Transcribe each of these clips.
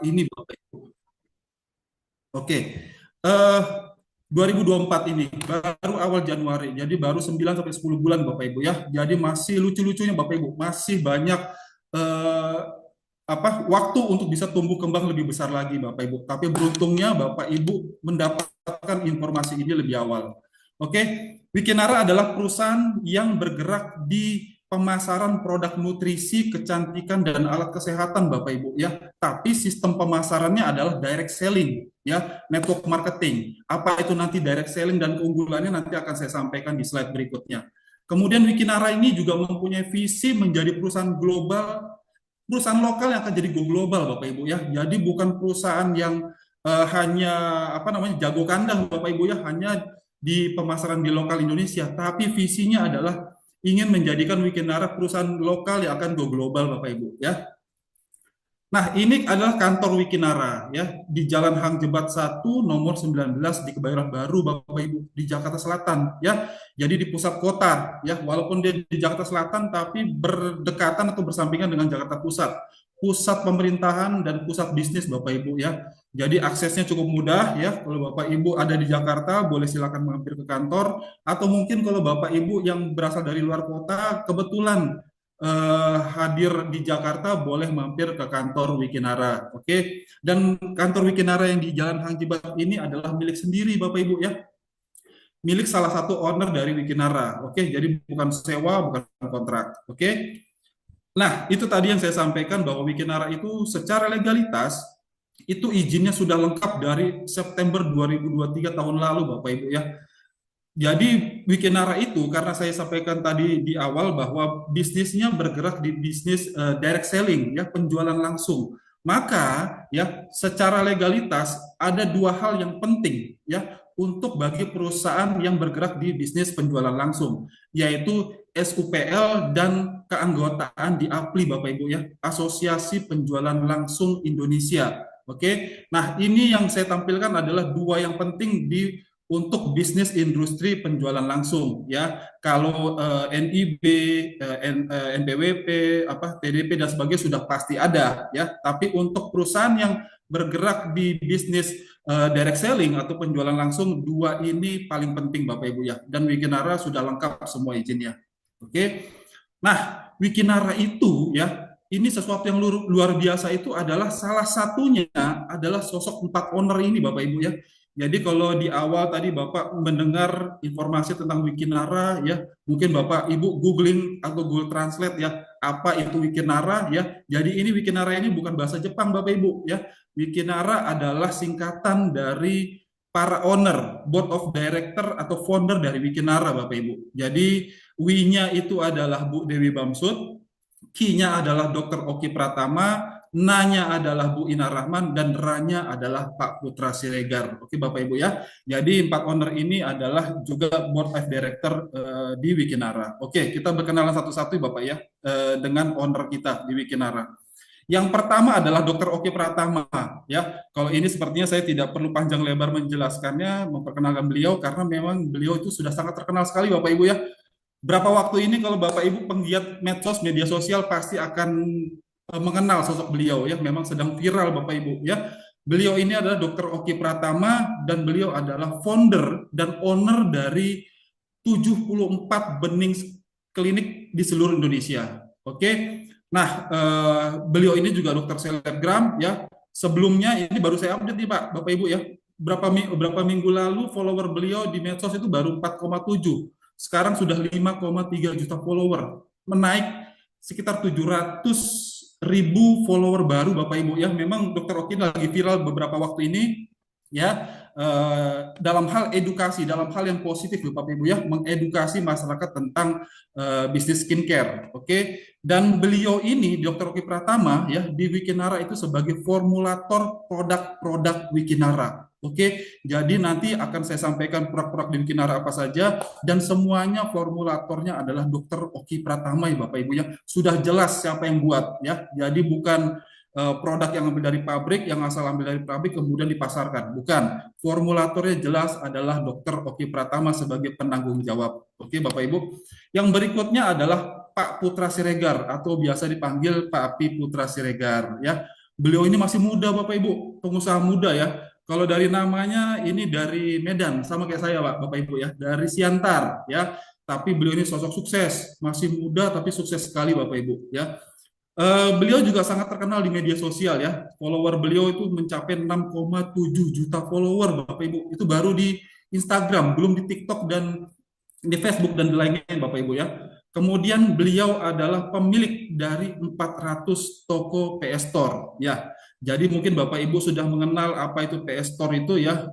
ini, Bapak Ibu. Oke, eh 2024 ini baru awal Januari, jadi baru 9 sampai 10 bulan Bapak Ibu ya. Jadi masih lucu-lucunya Bapak Ibu, masih banyak eh, waktu untuk bisa tumbuh kembang lebih besar lagi Bapak Ibu. Tapi beruntungnya Bapak Ibu mendapatkan informasi ini lebih awal. Oke, Wikinara adalah perusahaan yang bergerak di pemasaran produk nutrisi, kecantikan dan alat kesehatan Bapak Ibu ya. Tapi sistem pemasarannya adalah direct selling ya, network marketing. Apa itu nanti direct selling dan keunggulannya nanti akan saya sampaikan di slide berikutnya. Kemudian Wikinara ini juga mempunyai visi menjadi perusahaan global, perusahaan lokal yang akan jadi go global Bapak Ibu ya. Jadi bukan perusahaan yang hanya jago kandang Bapak Ibu ya, hanya di pemasaran di lokal Indonesia, tapi visinya adalah ingin menjadikan Wikinara perusahaan lokal yang akan go global Bapak Ibu ya. Nah, ini adalah kantor Wikinara ya di Jalan Hang Jebat 1 nomor 19 di Kebayoran Baru Bapak Ibu di Jakarta Selatan ya. Jadi di pusat kota ya, walaupun dia di Jakarta Selatan tapi berdekatan atau bersampingan dengan Jakarta Pusat. Pusat pemerintahan dan pusat bisnis Bapak Ibu ya. Jadi aksesnya cukup mudah ya. Kalau Bapak Ibu ada di Jakarta boleh silakan mampir ke kantor, atau mungkin kalau Bapak Ibu yang berasal dari luar kota kebetulan hadir di Jakarta boleh mampir ke kantor Wikinara. Oke. Dan kantor Wikinara yang di Jalan Hang Jebat ini adalah milik sendiri Bapak Ibu ya. Milik salah satu owner dari Wikinara. Oke, jadi bukan sewa, bukan kontrak. Oke. Nah, itu tadi yang saya sampaikan bahwa Wikinara itu secara legalitas itu izinnya sudah lengkap dari September 2023 tahun lalu Bapak Ibu ya. Jadi Wikinara itu karena saya sampaikan tadi di awal bahwa bisnisnya bergerak di bisnis direct selling ya, penjualan langsung. Maka ya secara legalitas ada dua hal yang penting ya untuk bagi perusahaan yang bergerak di bisnis penjualan langsung, yaitu SUPL dan keanggotaan di APLI Bapak Ibu ya, Asosiasi Penjualan Langsung Indonesia. Oke. Nah, ini yang saya tampilkan adalah dua yang penting di untuk bisnis industri penjualan langsung ya. Kalau NIB, NBWP, TDP dan sebagainya sudah pasti ada ya. Tapi untuk perusahaan yang bergerak di bisnis direct selling atau penjualan langsung, dua ini paling penting Bapak Ibu ya. Dan Wikinara sudah lengkap semua izinnya. Oke. Nah, Wikinara itu ya, ini sesuatu yang luar biasa itu adalah salah satunya adalah sosok 4 owner ini Bapak Ibu ya. Jadi kalau di awal tadi Bapak mendengar informasi tentang Wikinara ya, mungkin Bapak Ibu googling atau Google Translate ya, apa itu Wikinara ya. Jadi ini Wikinara ini bukan bahasa Jepang Bapak Ibu ya. Wikinara adalah singkatan dari para owner, board of director atau founder dari Wikinara Bapak Ibu. Jadi W-nya itu adalah Bu Dewi Bamsud, Q-nya adalah Dr. Oki Pratama, N-nya adalah Bu Ina Rahman, dan R-nya adalah Pak Putra Siregar. Oke Bapak Ibu ya. Jadi 4 owner ini adalah juga board of director di Wikinara. Oke, kita berkenalan satu-satu Bapak ya dengan owner kita di Wikinara. Yang pertama adalah Dr. Oki Pratama ya. Kalau ini sepertinya saya tidak perlu panjang lebar menjelaskannya, memperkenalkan beliau karena memang beliau itu sudah sangat terkenal sekali Bapak Ibu ya. Berapa waktu ini kalau Bapak Ibu penggiat medsos, media sosial pasti akan mengenal sosok beliau ya, memang sedang viral Bapak Ibu ya. Beliau ini adalah Dr. Oki Pratama dan beliau adalah founder dan owner dari 74 bening klinik di seluruh Indonesia. Oke. Nah, beliau ini juga dokter selebgram ya. Sebelumnya ini baru saya update nih Pak, Bapak Ibu ya. Berapa minggu lalu follower beliau di medsos itu baru 4,7. Sekarang sudah 5,3 juta follower, menaik sekitar 700.000 follower baru Bapak Ibu ya. Memang Dr. Oki lagi viral beberapa waktu ini ya, dalam hal edukasi, dalam hal yang positif Bapak Ibu ya, mengedukasi masyarakat tentang bisnis skincare. Oke. Dan beliau ini Dr. Oki Pratama ya di Wikinara itu sebagai formulator produk-produk Wikinara. Oke, jadi nanti akan saya sampaikan produk-produk di Wikinara apa saja, dan semuanya formulatornya adalah Dr. Oki Pratama ya Bapak Ibu ya. Sudah jelas siapa yang buat ya. Jadi bukan produk yang ambil dari pabrik, yang asal ambil dari pabrik kemudian dipasarkan. Bukan. Formulatornya jelas adalah Dr. Oki Pratama sebagai penanggung jawab. Oke Bapak Ibu. Yang berikutnya adalah Pak Putra Siregar atau biasa dipanggil Pak Api Putra Siregar ya. Beliau ini masih muda Bapak Ibu, pengusaha muda ya. Kalau dari namanya ini dari Medan, sama kayak saya Pak, Bapak Ibu ya, dari Siantar ya. Tapi beliau ini sosok sukses, masih muda tapi sukses sekali Bapak Ibu ya. Beliau juga sangat terkenal di media sosial ya. Follower beliau itu mencapai 6,7 juta follower Bapak Ibu. Itu baru di Instagram, belum di TikTok dan di Facebook dan di lainnya Bapak Ibu ya. Kemudian beliau adalah pemilik dari 400 toko PS Store ya. Jadi mungkin Bapak Ibu sudah mengenal apa itu PS Store itu ya.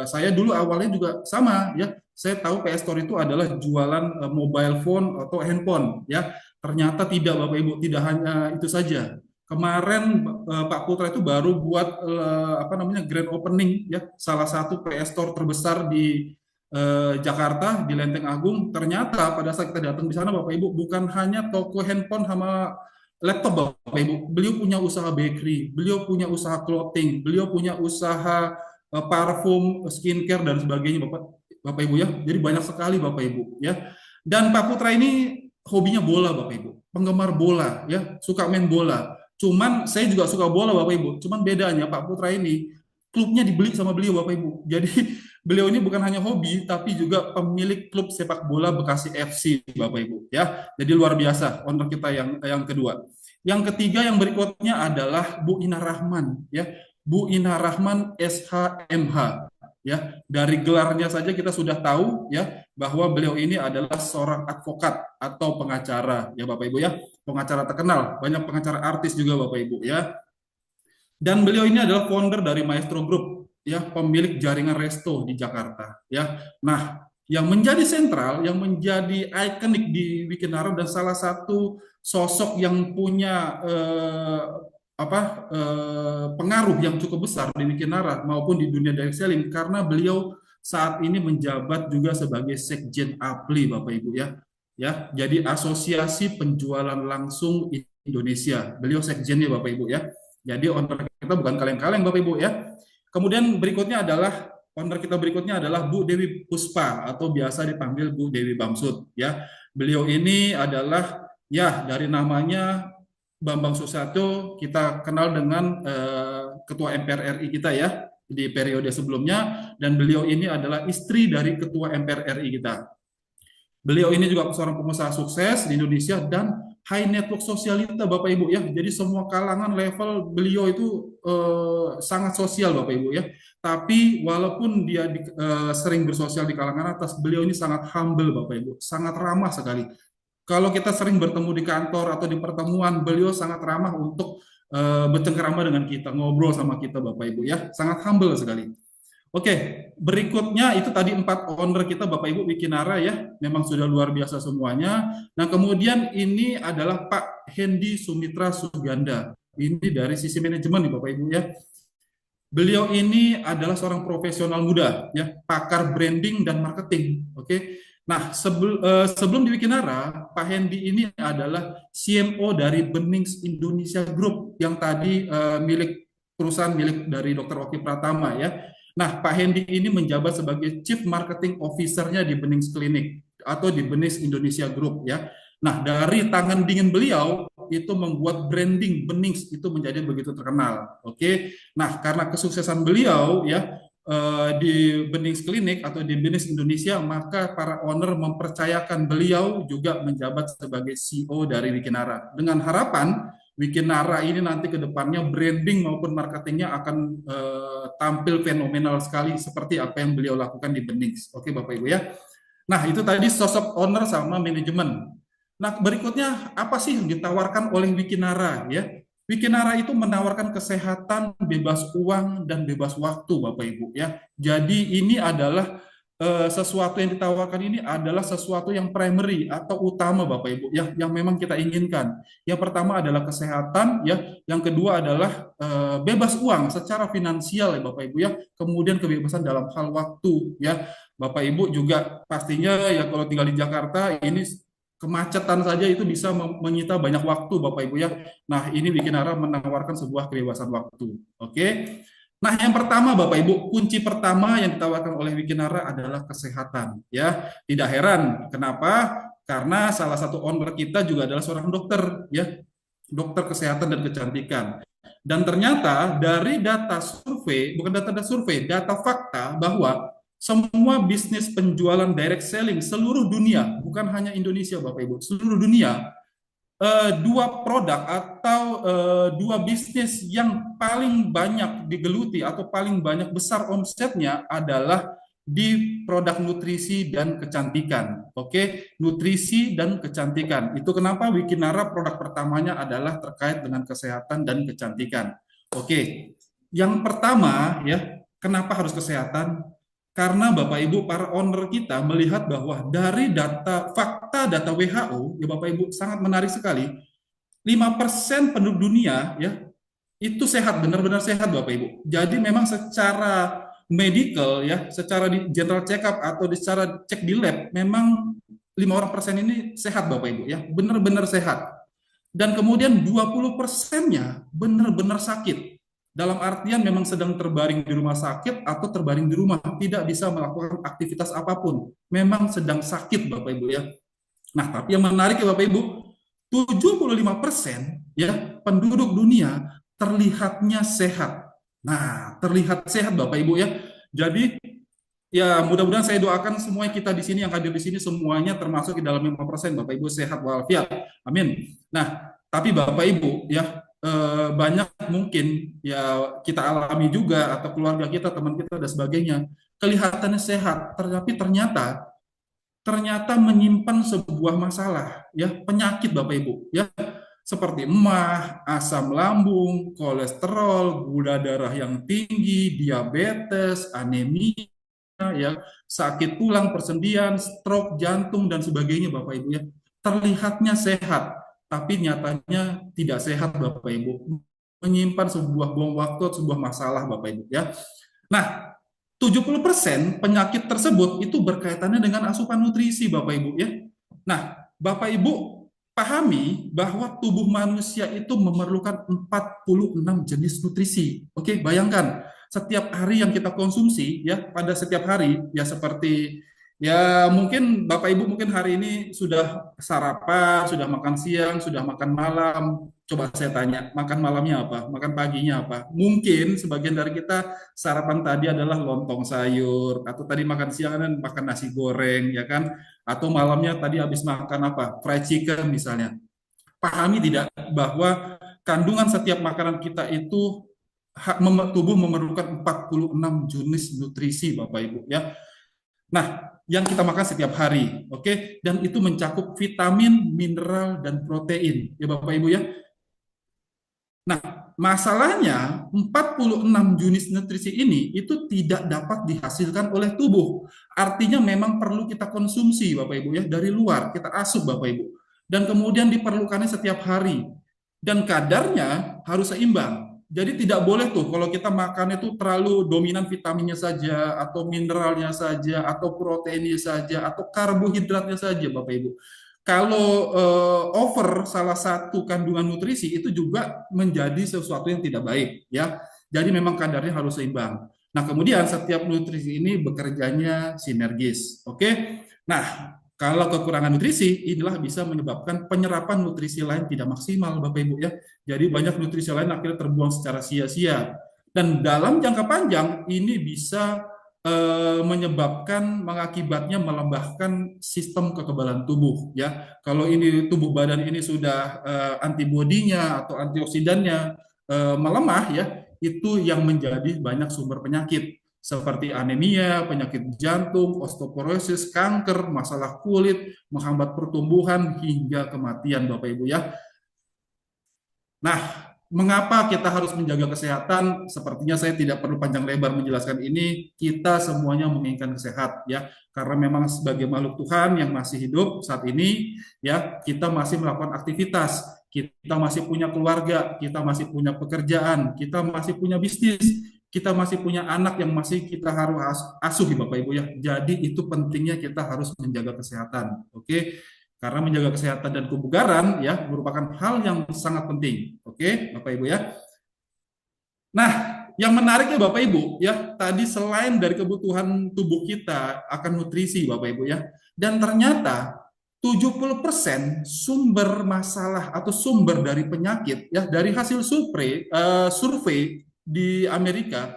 Saya dulu awalnya juga sama ya. Saya tahu PS Store itu adalah jualan mobile phone atau handphone ya. Ternyata tidak Bapak Ibu, tidak hanya itu saja. Kemarin Pak Putra itu baru buat apa namanya grand opening ya, salah satu PS Store terbesar di Jakarta di Lenteng Agung. Ternyata pada saat kita datang di sana Bapak Ibu, bukan hanya toko handphone sama laptop Bapak Ibu, beliau punya usaha bakery, beliau punya usaha clothing, beliau punya usaha parfum, skincare dan sebagainya Bapak Ibu ya. Jadi banyak sekali Bapak Ibu ya. Dan Pak Putra ini hobinya bola Bapak Ibu, penggemar bola ya, suka main bola. Cuman saya juga suka bola Bapak Ibu. Cuman bedanya Pak Putra ini klubnya dibeli sama beliau Bapak Ibu. Jadi beliau ini bukan hanya hobi, tapi juga pemilik klub sepak bola Bekasi FC, Bapak Ibu. Ya, jadi luar biasa owner kita yang kedua. Yang ketiga yang berikutnya adalah Bu Ina Rahman, ya, Bu Ina Rahman SHMH. Ya, dari gelarnya saja kita sudah tahu ya bahwa beliau ini adalah seorang advokat atau pengacara, ya Bapak Ibu ya, pengacara terkenal, banyak pengacara artis juga Bapak Ibu ya. Dan beliau ini adalah founder dari Maestro Group, ya, pemilik jaringan resto di Jakarta, ya. Nah, yang menjadi sentral, yang menjadi ikonik di Wikinara dan salah satu sosok yang punya pengaruh yang cukup besar di Wikinara maupun di dunia direct selling karena beliau saat ini menjabat juga sebagai Sekjen APLI, Bapak Ibu ya. Ya, jadi Asosiasi Penjualan Langsung Indonesia. Beliau sekjennya Bapak Ibu ya. Jadi owner kita bukan kaleng-kaleng Bapak Ibu ya. Kemudian berikutnya adalah owner kita berikutnya adalah Bu Dewi Puspa atau biasa dipanggil Bu Dewi Bamsud ya. Beliau ini adalah ya dari namanya Bambang Susatyo kita kenal dengan Ketua MPR RI kita ya di periode sebelumnya dan beliau ini adalah istri dari Ketua MPR RI kita. Beliau ini juga seorang pengusaha sukses di Indonesia dan high network sosialita Bapak Ibu ya. Jadi semua kalangan level beliau itu sangat sosial Bapak Ibu ya. Tapi walaupun dia sering bersosial di kalangan atas, beliau ini sangat humble Bapak Ibu, sangat ramah sekali. Kalau kita sering bertemu di kantor atau di pertemuan, beliau sangat ramah untuk bercengkerama dengan kita, ngobrol sama kita Bapak Ibu ya. Sangat humble sekali. Oke, berikutnya itu tadi 4 owner kita Bapak Ibu Wikinara ya, memang sudah luar biasa semuanya. Nah kemudian ini adalah Pak Hendy Sumitra Suganda, ini dari sisi manajemen nih Bapak Ibu ya. Beliau ini adalah seorang profesional muda ya, pakar branding dan marketing. Oke. Nah, sebelum di Wikinara, Pak Hendy ini adalah CMO dari Benings Indonesia Group yang tadi milik perusahaan milik dari Dr. Oki Pratama ya. Nah, Pak Hendy ini menjabat sebagai Chief Marketing Officer-nya di Benings Clinic atau di Benings Indonesia Group ya. Nah, dari tangan dingin beliau itu membuat branding Benings itu menjadi begitu terkenal. Oke. Nah, karena kesuksesan beliau ya di Benings Clinic atau di Benings Indonesia, maka para owner mempercayakan beliau juga menjabat sebagai CEO dari Wikinara. Dengan harapan Wikinara ini nanti ke depannya branding maupun marketingnya akan tampil fenomenal sekali seperti apa yang beliau lakukan di Benings. Oke Bapak Ibu ya. Nah, itu tadi sosok owner sama manajemen. Nah, berikutnya apa sih yang ditawarkan oleh Wikinara ya? Wikinara itu menawarkan kesehatan, bebas uang dan bebas waktu Bapak Ibu ya. Jadi ini adalah sesuatu yang ditawarkan ini adalah sesuatu yang primary atau utama Bapak Ibu ya, yang memang kita inginkan. Yang pertama adalah kesehatan ya, yang kedua adalah bebas uang secara finansial ya Bapak Ibu ya, kemudian kebebasan dalam hal waktu ya. Bapak Ibu juga pastinya ya kalau tinggal di Jakarta ini kemacetan saja itu bisa menyita banyak waktu Bapak Ibu ya. Nah, ini Wikinara menawarkan sebuah kebebasan waktu. Oke. Nah, yang pertama Bapak Ibu, kunci pertama yang ditawarkan oleh Wikinara adalah kesehatan ya. Tidak heran kenapa? Karena salah satu owner kita juga adalah seorang dokter ya. Dokter kesehatan dan kecantikan. Dan ternyata dari data survei, bukan data survei, data fakta bahwa semua bisnis penjualan direct selling seluruh dunia, bukan hanya Indonesia Bapak Ibu, seluruh dunia, dua produk atau dua bisnis yang paling banyak digeluti atau paling banyak besar omsetnya adalah di produk nutrisi dan kecantikan. Oke, nutrisi dan kecantikan. Itu kenapa Wikinara produk pertamanya adalah terkait dengan kesehatan dan kecantikan. Oke, yang pertama ya, kenapa harus kesehatan? Karena Bapak Ibu para owner kita melihat bahwa dari data fakta data WHO, ya Bapak Ibu sangat menarik sekali. 5% penduduk dunia ya itu sehat, benar-benar sehat Bapak Ibu. Jadi memang secara medical ya, secara di general check up atau secara cek di lab memang 5% ini sehat Bapak Ibu ya, benar-benar sehat. Dan kemudian 20%-nya benar-benar sakit. Dalam artian memang sedang terbaring di rumah sakit atau terbaring di rumah, tidak bisa melakukan aktivitas apapun. Memang sedang sakit Bapak Ibu ya. Nah, tapi yang menarik ya Bapak Ibu, 75% ya penduduk dunia terlihatnya sehat. Nah, terlihat sehat Bapak Ibu ya. Jadi ya mudah-mudahan saya doakan semua kita di sini yang hadir di sini semuanya termasuk di dalam 5% Bapak Ibu sehat walafiat. Amin. Nah, tapi Bapak Ibu ya banyak mungkin ya kita alami juga atau keluarga kita, teman kita dan sebagainya kelihatannya sehat, tapi ternyata menyimpan sebuah masalah ya, penyakit Bapak Ibu ya, seperti emah, asam lambung, kolesterol, gula darah yang tinggi, diabetes, anemia ya, sakit tulang, persendian, stroke, jantung dan sebagainya Bapak Ibu ya. Terlihatnya sehat, tapi nyatanya tidak sehat Bapak Ibu. Menyimpan sebuah bom waktu, sebuah masalah Bapak Ibu ya. Nah, 70% penyakit tersebut itu berkaitannya dengan asupan nutrisi Bapak Ibu ya. Nah, Bapak Ibu pahami bahwa tubuh manusia itu memerlukan 46 jenis nutrisi. Oke, bayangkan setiap hari yang kita konsumsi ya, pada setiap hari ya, seperti ya mungkin Bapak Ibu mungkin hari ini sudah sarapan, sudah makan siang, sudah makan malam. Coba saya tanya, makan malamnya apa? Makan paginya apa? Mungkin sebagian dari kita sarapan tadi adalah lontong sayur, atau tadi makan siang kan makan nasi goreng ya kan, atau malamnya tadi habis makan apa, fried chicken misalnya. Pahami tidak bahwa kandungan setiap makanan kita itu tubuh memerlukan 46 jenis nutrisi Bapak Ibu ya. Nah, yang kita makan setiap hari, oke, dan itu mencakup vitamin, mineral dan protein ya Bapak Ibu ya. Nah, masalahnya 46 jenis nutrisi ini itu tidak dapat dihasilkan oleh tubuh. Artinya memang perlu kita konsumsi Bapak Ibu ya, dari luar, kita asup Bapak Ibu. Dan kemudian diperlukannya setiap hari. Dan kadarnya harus seimbang. Jadi tidak boleh tuh kalau kita makan itu terlalu dominan vitaminnya saja, atau mineralnya saja, atau proteinnya saja, atau karbohidratnya saja Bapak Ibu. Kalau over salah satu kandungan nutrisi itu juga menjadi sesuatu yang tidak baik ya. Jadi memang kadarnya harus seimbang. Nah, kemudian setiap nutrisi ini bekerjanya sinergis. Oke. Nah, kalau kekurangan nutrisi inilah bisa menyebabkan penyerapan nutrisi lain tidak maksimal Bapak Ibu ya. Jadi banyak nutrisi lain akhirnya terbuang secara sia-sia. Dan dalam jangka panjang ini bisa menyebabkan mengakibatnya melembahkan sistem kekebalan tubuh ya. Kalau ini tubuh badan ini sudah antibodinya atau antioksidannya melemah ya, itu yang menjadi banyak sumber penyakit seperti anemia, penyakit jantung, osteoporosis, kanker, masalah kulit, menghambat pertumbuhan hingga kematian Bapak Ibu ya. Nah, mengapa kita harus menjaga kesehatan? Sepertinya saya tidak perlu panjang lebar menjelaskan ini. Kita semuanya menginginkan sehat ya, karena memang sebagai makhluk Tuhan yang masih hidup saat ini ya, kita masih melakukan aktivitas, kita masih punya keluarga, kita masih punya pekerjaan, kita masih punya bisnis, kita masih punya anak yang masih kita harus asuh Bapak Ibu ya. Jadi itu pentingnya kita harus menjaga kesehatan. Oke. Karena menjaga kesehatan dan kebugaran ya merupakan hal yang sangat penting. Oke, Bapak Ibu ya. Nah, yang menarik ya Bapak Ibu ya, tadi selain dari kebutuhan tubuh kita akan nutrisi Bapak Ibu ya, dan ternyata 70% sumber masalah atau sumber dari penyakit ya dari hasil survei di Amerika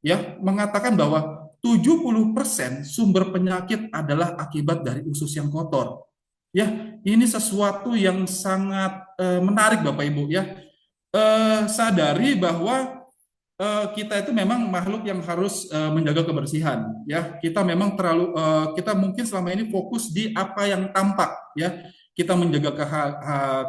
ya mengatakan bahwa 70% sumber penyakit adalah akibat dari usus yang kotor. Ya, ini sesuatu yang sangat menarik Bapak Ibu ya. Sadari bahwa kita itu memang makhluk yang harus menjaga kebersihan ya kita memang kita mungkin selama ini fokus di apa yang tampak ya kita menjaga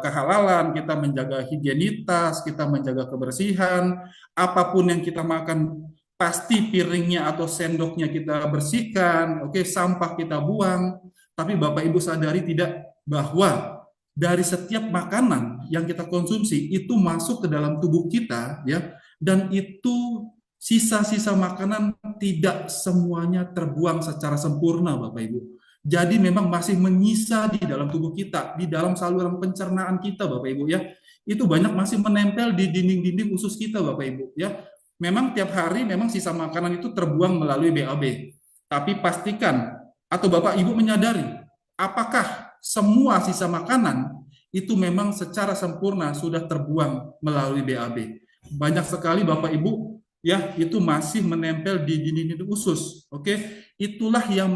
kehalalan kita menjaga higienitas kita menjaga kebersihan apapun yang kita makan pasti piringnya atau sendoknya kita bersihkan oke sampah kita buang tapi Bapak Ibu sadari tidak bahwa dari setiap makanan yang kita konsumsi itu masuk ke dalam tubuh kita ya dan itu sisa-sisa makanan tidak semuanya terbuang secara sempurna Bapak Ibu. Jadi memang masih menyisa di dalam tubuh kita, di dalam saluran pencernaan kita Bapak Ibu ya. Itu banyak masih menempel di dinding-dinding usus kita Bapak Ibu ya. Memang tiap hari memang sisa makanan itu terbuang melalui BAB. Tapi pastikan atau Bapak Ibu menyadari apakah semua sisa makanan itu memang secara sempurna sudah terbuang melalui BAB banyak sekali Bapak Ibu ya itu masih menempel di dinding usus. Oke, itulah yang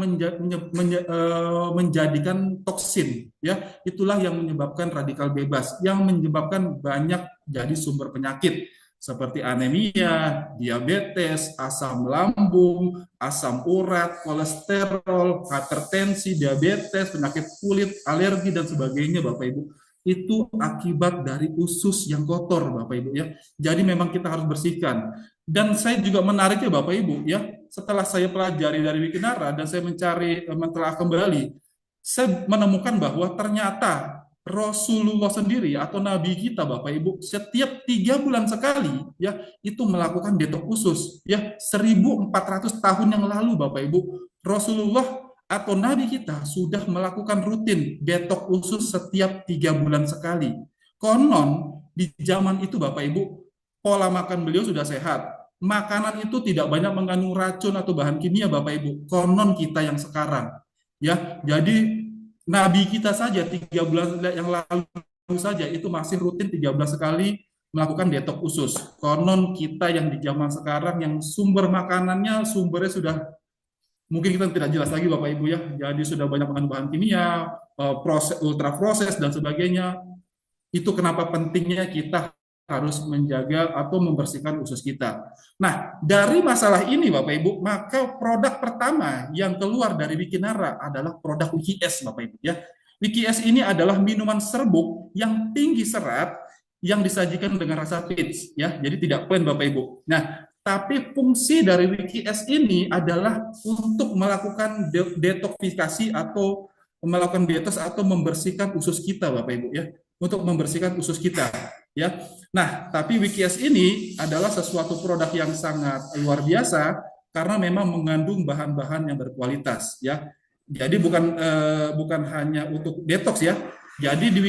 menjadikan toksin ya, itulah yang menyebabkan radikal bebas yang menyebabkan banyak jadi sumber penyakit seperti anemia, diabetes, asam lambung, asam urat, kolesterol, hipertensi, diabetes, penyakit kulit, alergi dan sebagainya Bapak Ibu itu akibat dari usus yang kotor Bapak Ibu ya. Jadi memang kita harus bersihkan. Dan saya juga menariknya Bapak Ibu ya, setelah saya pelajari dari Wikinara dan saya mencari mentelaah kembali, saya menemukan bahwa ternyata Rasulullah sendiri atau Nabi kita Bapak Ibu setiap 3 bulan sekali ya itu melakukan detok usus ya 1400 tahun yang lalu Bapak Ibu Rasulullah atau nabi kita sudah melakukan rutin detok usus setiap 3 bulan sekali. Konon di zaman itu Bapak Ibu, pola makan beliau sudah sehat. Makanan itu tidak banyak mengandung racun atau bahan kimia Bapak Ibu. Konon kita yang sekarang. Ya, jadi nabi kita saja 3 bulan yang lalu saja itu masih rutin 13 sekali melakukan detok usus. Konon kita yang di zaman sekarang yang sumber makanannya sumbernya sudah mungkin kita tidak jelas lagi Bapak Ibu ya. Jadi sudah banyak mengandung bahan kimia, proses ultra proses dan sebagainya. Itu kenapa pentingnya kita harus menjaga atau membersihkan usus kita. Nah, dari masalah ini Bapak Ibu, maka produk pertama yang keluar dari Wikinara adalah produk WikiS Bapak Ibu ya. WikiS ini adalah minuman serbuk yang tinggi serat yang disajikan dengan rasa peach ya. Jadi tidak plain Bapak Ibu. Nah, tapi fungsi dari WikiS ini adalah untuk melakukan detoksifikasi atau melakukan detox atau membersihkan usus kita Bapak Ibu ya, untuk membersihkan usus kita ya. Nah, tapi WikiS ini adalah sesuatu produk yang sangat luar biasa karena memang mengandung bahan-bahan yang berkualitas ya. Jadi bukan hanya untuk detox ya. Jadi di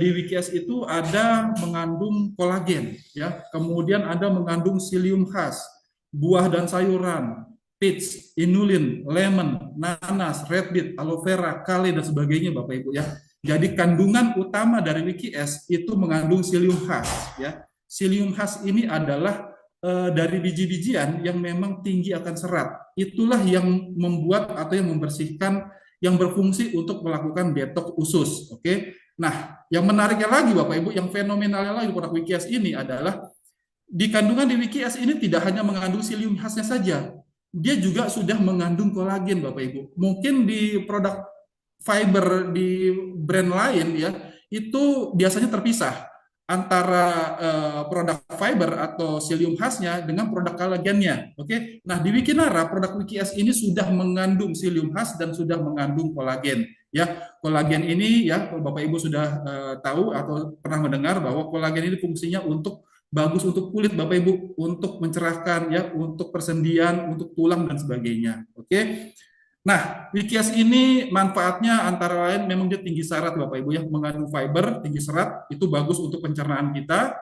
WikiS itu ada mengandung kolagen ya, kemudian ada mengandung psyllium khas, buah dan sayuran, peach, inulin, lemon, nanas, red beet, aloe vera, kale dan sebagainya Bapak Ibu ya. Jadi kandungan utama dari WikiS itu mengandung psyllium khas ya. Psyllium khas ini adalah dari biji-bijian yang memang tinggi akan serat. Itulah yang membuat atau yang membersihkan yang berfungsi untuk melakukan detox usus. Oke. Nah, yang menariknya lagi Bapak Ibu, yang fenomenalnya lagi produk WikiS ini adalah di kandungan di WikiS ini tidak hanya mengandung psyllium khasnya saja, dia juga sudah mengandung kolagen Bapak Ibu. Mungkin di produk fiber di brand lain ya, itu biasanya terpisah antara produk fiber atau psyllium khasnya dengan produk kolagennya. Oke. Nah, di Wikinara produk WikiS ini sudah mengandung psyllium khas dan sudah mengandung kolagen. Ya, kolagen ini ya Bapak Ibu sudah tahu atau pernah mendengar bahwa kolagen ini fungsinya untuk bagus untuk kulit Bapak Ibu, untuk mencerahkan ya, untuk persendian, untuk tulang dan sebagainya. Oke. Nah, WikiS ini manfaatnya antara lain memang dia tinggi serat Bapak Ibu ya, mengandung fiber, tinggi serat, itu bagus untuk pencernaan kita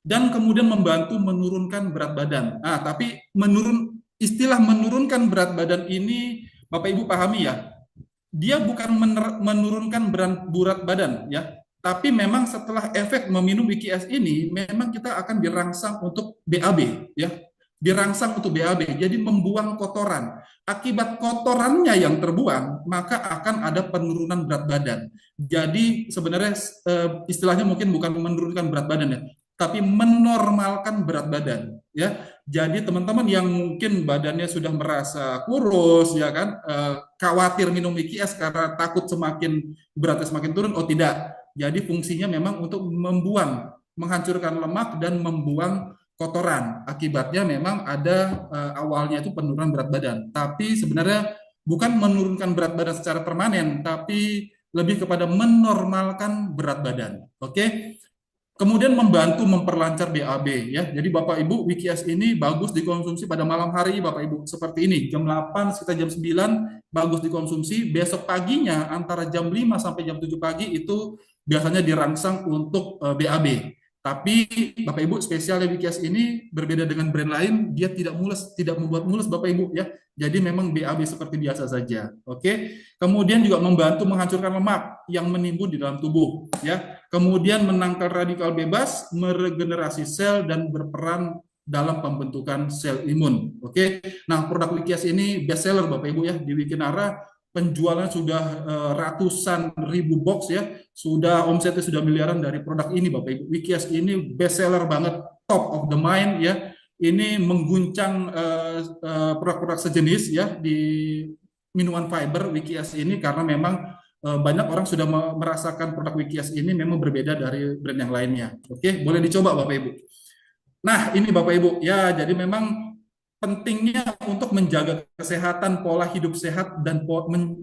dan kemudian membantu menurunkan berat badan. Ah, tapi istilah menurunkan berat badan ini Bapak Ibu pahami ya. dia bukan menurunkan berat badan ya, tapi memang setelah efek meminum WKS ini memang kita akan dirangsang untuk BAB ya, dirangsang untuk BAB, jadi membuang kotoran. Akibat kotorannya yang terbuang, maka akan ada penurunan berat badan. Jadi sebenarnya istilahnya mungkin bukan menurunkan berat badan ya, tapi menormalkan berat badan ya. Jadi teman-teman yang mungkin badannya sudah merasa kurus ya kan, khawatir minum IKS karena takut semakin beratnya semakin turun, oh tidak. Jadi fungsinya memang untuk membuang, menghancurkan lemak dan membuang kotoran. Akibatnya memang ada awalnya itu penurunan berat badan. Tapi sebenarnya bukan menurunkan berat badan secara permanen, tapi lebih kepada menormalkan berat badan. Oke? Kemudian membantu memperlancar BAB ya. Jadi Bapak Ibu, WKS ini bagus dikonsumsi pada malam hari Bapak Ibu. Seperti ini, jam 8 sekitar jam 9 bagus dikonsumsi. Besok paginya antara jam 5 sampai jam 7 pagi itu biasanya dirangsang untuk BAB. Tapi Bapak Ibu, spesialnya WKS ini berbeda dengan brand lain, dia tidak mules, tidak membuat mules Bapak Ibu ya. Jadi memang BAB seperti biasa saja. Oke. Kemudian juga membantu menghancurkan lemak yang menimbun di dalam tubuh ya. Kemudian menangkal radikal bebas, meregenerasi sel dan berperan dalam pembentukan sel imun. Oke. Nah, produk Wikias ini best seller Bapak Ibu ya, di Wikinara penjualan sudah ratusan ribu box ya, sudah omsetnya sudah miliaran dari produk ini Bapak Ibu. Wikias ini best seller banget, top of the mind ya. Ini mengguncang produk-produk sejenis ya di minuman fiber Wikias ini, karena memang banyak orang sudah merasakan produk Wikias ini memang berbeda dari brand yang lainnya. Oke, boleh dicoba Bapak Ibu. Nah, ini Bapak Ibu, ya jadi memang pentingnya untuk menjaga kesehatan, pola hidup sehat, dan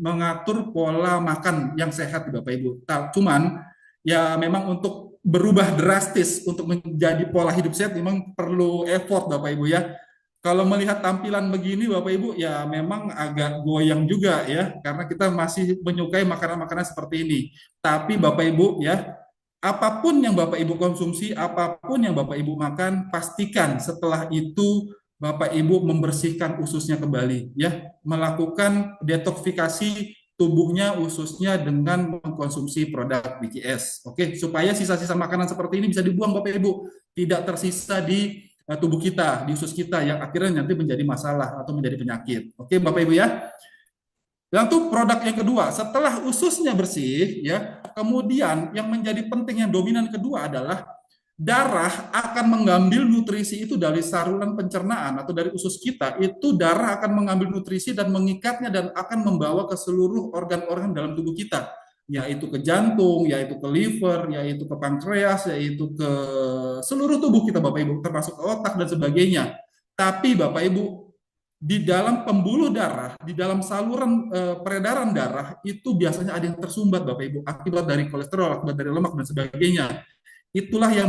mengatur pola makan yang sehat Bapak Ibu. Cuman, ya memang untuk berubah drastis untuk menjadi pola hidup sehat memang perlu effort Bapak Ibu ya. Kalau melihat tampilan begini Bapak Ibu ya memang agak goyang juga ya, karena kita masih menyukai makanan-makanan seperti ini. Tapi Bapak Ibu ya, apapun yang Bapak Ibu konsumsi, apapun yang Bapak Ibu makan, pastikan setelah itu Bapak Ibu membersihkan ususnya kembali ya, melakukan detoksifikasi tubuhnya ususnya dengan mengkonsumsi produk BKS. Oke, supaya sisa-sisa makanan seperti ini bisa dibuang Bapak Ibu, tidak tersisa di tubuh kita, di usus kita yang akhirnya nanti menjadi masalah atau menjadi penyakit. Oke, Bapak Ibu ya. Yang itu produk yang kedua, setelah ususnya bersih, ya, kemudian yang menjadi penting yang dominan kedua adalah darah akan mengambil nutrisi itu dari saluran pencernaan atau dari usus kita. Itu darah akan mengambil nutrisi dan mengikatnya dan akan membawa ke seluruh organ-organ dalam tubuh kita, yaitu ke jantung, yaitu ke liver, yaitu ke pankreas, yaitu ke seluruh tubuh kita Bapak Ibu, termasuk ke otak dan sebagainya. Tapi Bapak Ibu, di dalam pembuluh darah, di dalam saluran peredaran darah itu biasanya ada yang tersumbat Bapak Ibu, akibat dari kolesterol, akibat dari lemak dan sebagainya. Itulah yang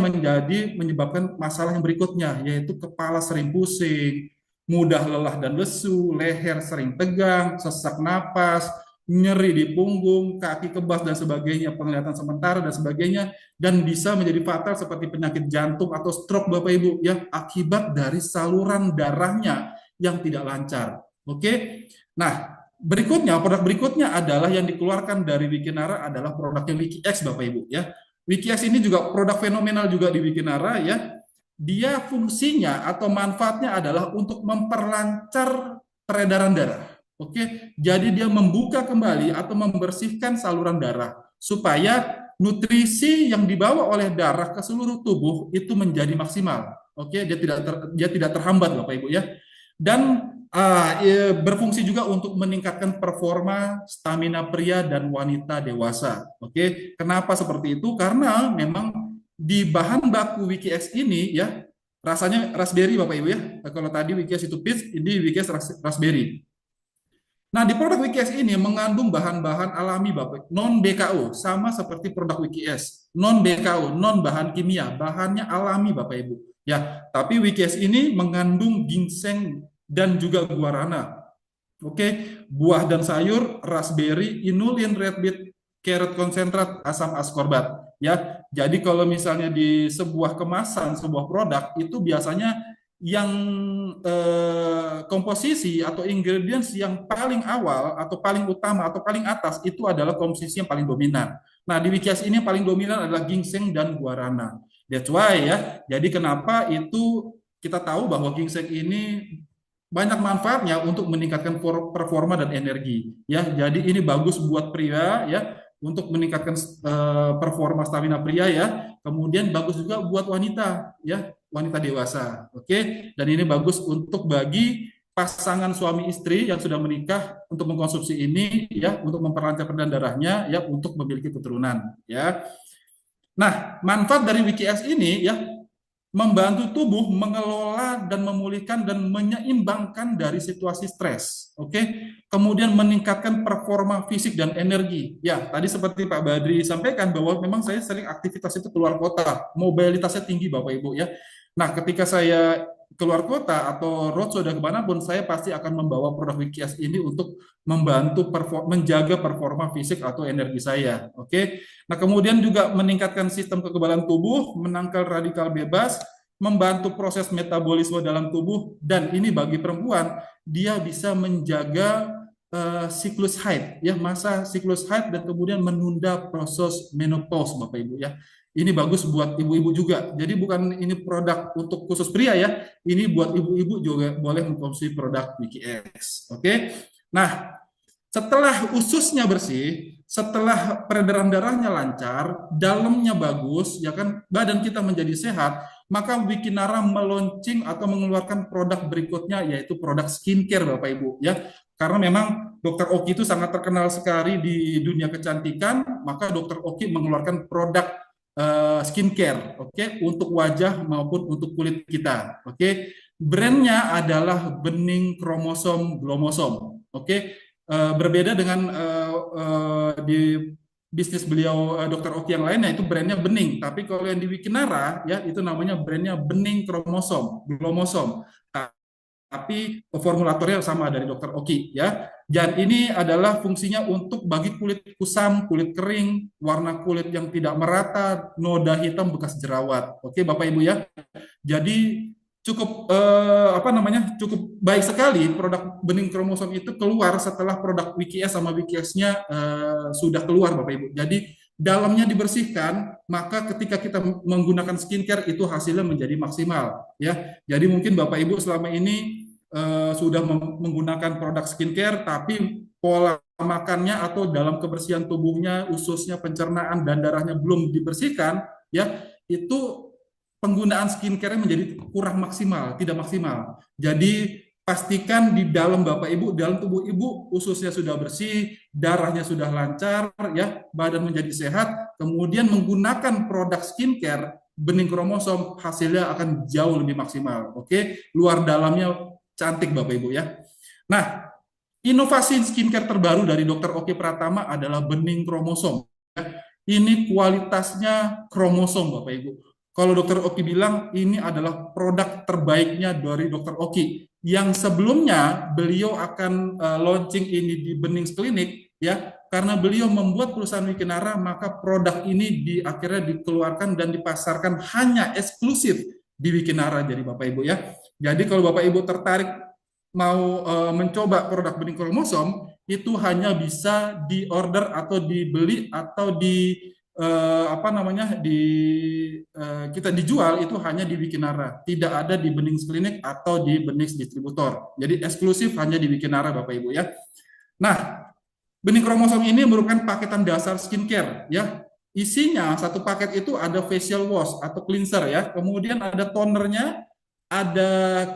menyebabkan masalah yang berikutnya, yaitu kepala sering pusing, mudah lelah dan lesu, leher sering tegang, sesak napas, nyeri di punggung, kaki kebas dan sebagainya, penglihatan sementara dan sebagainya, dan bisa menjadi fatal seperti penyakit jantung atau stroke Bapak Ibu yang akibat dari saluran darahnya yang tidak lancar. Oke. Nah, berikutnya produk berikutnya adalah yang dikeluarkan dari Wikinara adalah produknya WikiX Bapak Ibu ya. WikiX ini juga produk fenomenal juga di Wikinara ya. Dia fungsinya atau manfaatnya adalah untuk memperlancar peredaran darah. Oke. Jadi dia membuka kembali atau membersihkan saluran darah supaya nutrisi yang dibawa oleh darah ke seluruh tubuh itu menjadi maksimal. Oke, dia tidak terhambat Bapak Ibu ya. Dan berfungsi juga untuk meningkatkan performa stamina pria dan wanita dewasa. Oke, kenapa seperti itu? Karena memang di bahan baku WikiX ini ya rasanya raspberry Bapak Ibu ya. Kalau tadi WikiX itu peach, ini WikiX raspberry. Nah, di produk WikiX ini mengandung bahan-bahan alami Bapak, non BKO, sama seperti produk WikiX, non BKO, non bahan kimia, bahannya alami Bapak Ibu. Ya, tapi WikiX ini mengandung ginseng dan juga guarana. Oke, buah dan sayur, raspberry, inulin, red beet, carrot konsentrat, asam ascorbat. Ya, jadi kalau misalnya di sebuah kemasan, sebuah produk itu biasanya yang komposisi atau ingredients yang paling awal atau paling utama atau paling atas itu adalah komposisi yang paling dominan. Nah, di Wikias ini yang paling dominan adalah ginseng dan guarana. That's why ya. Jadi kenapa itu kita tahu bahwa ginseng ini banyak manfaatnya untuk meningkatkan performa dan energi ya. Jadi ini bagus buat pria ya untuk meningkatkan performa stamina pria ya. Kemudian bagus juga buat wanita ya, wanita dewasa. Oke. Dan ini bagus untuk bagi pasangan suami istri yang sudah menikah untuk mengkonsumsi ini ya untuk memperlancar peredaran darahnya ya untuk memiliki keturunan ya. Nah, manfaat dari WikiS ini ya membantu tubuh mengelola dan memulihkan dan menyeimbangkan dari situasi stres. Oke. Kemudian meningkatkan performa fisik dan energi. Ya, tadi seperti Pak Badri sampaikan bahwa memang saya sering aktivitas itu keluar kota, mobilitasnya tinggi Bapak Ibu ya. Nah, ketika saya keluar kota atau roadshow dan kemanapun, saya pasti akan membawa produk Wikias ini untuk membantu menjaga performa fisik atau energi saya. Oke. Nah, kemudian juga meningkatkan sistem kekebalan tubuh, menangkal radikal bebas, membantu proses metabolisme dalam tubuh, dan ini bagi perempuan, dia bisa menjaga siklus haid, ya masa siklus haid dan kemudian menunda proses menopause, Bapak Ibu ya. Ini bagus buat ibu-ibu juga. Jadi bukan ini produk untuk khusus pria ya, ini buat ibu-ibu juga boleh mengkonsumsi produk WikiX. Oke. Nah, setelah ususnya bersih, setelah peredaran darahnya lancar, dalamnya bagus, ya kan, badan kita menjadi sehat, maka Wikinara meluncing atau mengeluarkan produk berikutnya yaitu produk skincare Bapak Ibu ya. Karena memang Dokter Oki itu sangat terkenal sekali di dunia kecantikan, maka Dokter Oki mengeluarkan produk skincare, oke, untuk wajah maupun untuk kulit kita, oke. Brandnya adalah Bening Kromosom Glomosom, oke. Berbeda dengan di bisnis beliau Dokter Oki yang lainnya itu brandnya Bening, tapi kalau yang di Wikinara ya itu namanya brandnya Bening Kromosom Glomosom, tapi formulatornya sama dari Dokter Oki ya. Dan ini adalah fungsinya untuk bagi kulit kusam, kulit kering, warna kulit yang tidak merata, noda hitam bekas jerawat. Oke Bapak Ibu ya. Jadi cukup cukup baik sekali produk bening kromosom itu keluar setelah produk WikiS sama WikiS-nya sudah keluar Bapak Ibu. Jadi dalamnya dibersihkan, maka ketika kita menggunakan skincare itu hasilnya menjadi maksimal ya. Jadi mungkin Bapak Ibu selama ini sudah menggunakan produk skincare tapi pola makannya atau dalam kebersihan tubuhnya, ususnya, pencernaan dan darahnya belum dibersihkan ya, itu penggunaan skincare menjadi kurang maksimal, tidak maksimal. Jadi pastikan di dalam Bapak Ibu, dalam tubuh Ibu ususnya sudah bersih, darahnya sudah lancar, ya, badan menjadi sehat, kemudian menggunakan produk skincare bening kromosom hasilnya akan jauh lebih maksimal. Oke, luar dalamnya cantik Bapak Ibu ya. Nah, inovasi skincare terbaru dari Dr. Oki Pratama adalah bening kromosom. Ini kualitasnya kromosom Bapak Ibu. Kalau Dokter Oki bilang ini adalah produk terbaiknya dari Dokter Oki. Yang sebelumnya beliau akan launching ini di Benings Clinic ya, karena beliau membuat perusahaan Wikinara, maka produk ini akhirnya dikeluarkan dan dipasarkan hanya eksklusif di Wikinara jadi Bapak Ibu ya. Jadi kalau Bapak Ibu tertarik mau mencoba produk bening kromosom itu hanya bisa di order atau dibeli atau di kita dijual itu hanya di Wikinara, tidak ada di Benings Clinic atau di Benings Distributor. Jadi eksklusif hanya di Wikinara Bapak Ibu ya. Nah, bening kromosom ini merupakan paketan dasar skincare ya. Isinya satu paket itu ada facial wash atau cleanser ya, kemudian ada tonernya, ada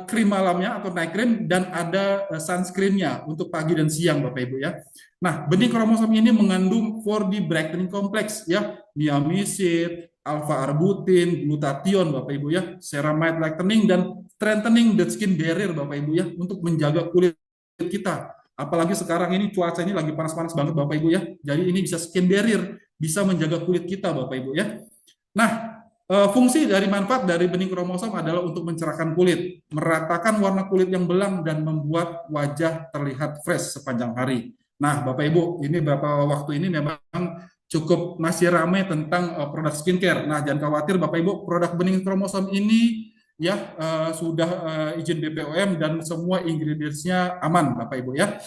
krim malamnya atau night cream, dan ada sunscreennya untuk pagi dan siang Bapak Ibu ya. Nah, bening kromosom ini mengandung 4D brightening complex ya, niamisid, alpha-arbutin, glutathione Bapak Ibu ya, ceramide lightening dan strengthening the skin barrier Bapak Ibu ya, untuk menjaga kulit kita. Apalagi sekarang ini cuacanya lagi panas-panas banget Bapak Ibu ya. Jadi ini bisa skin barrier, bisa menjaga kulit kita Bapak Ibu ya. Nah, fungsi dari manfaat dari bening kromosom adalah untuk mencerahkan kulit, meratakan warna kulit yang belang dan membuat wajah terlihat fresh sepanjang hari. Nah, Bapak Ibu, ini beberapa waktu ini memang cukup masih ramai tentang produk skincare. Nah, jangan khawatir Bapak Ibu, produk bening kromosom ini ya sudah izin BPOM dan semua ingredientsnya aman Bapak Ibu ya.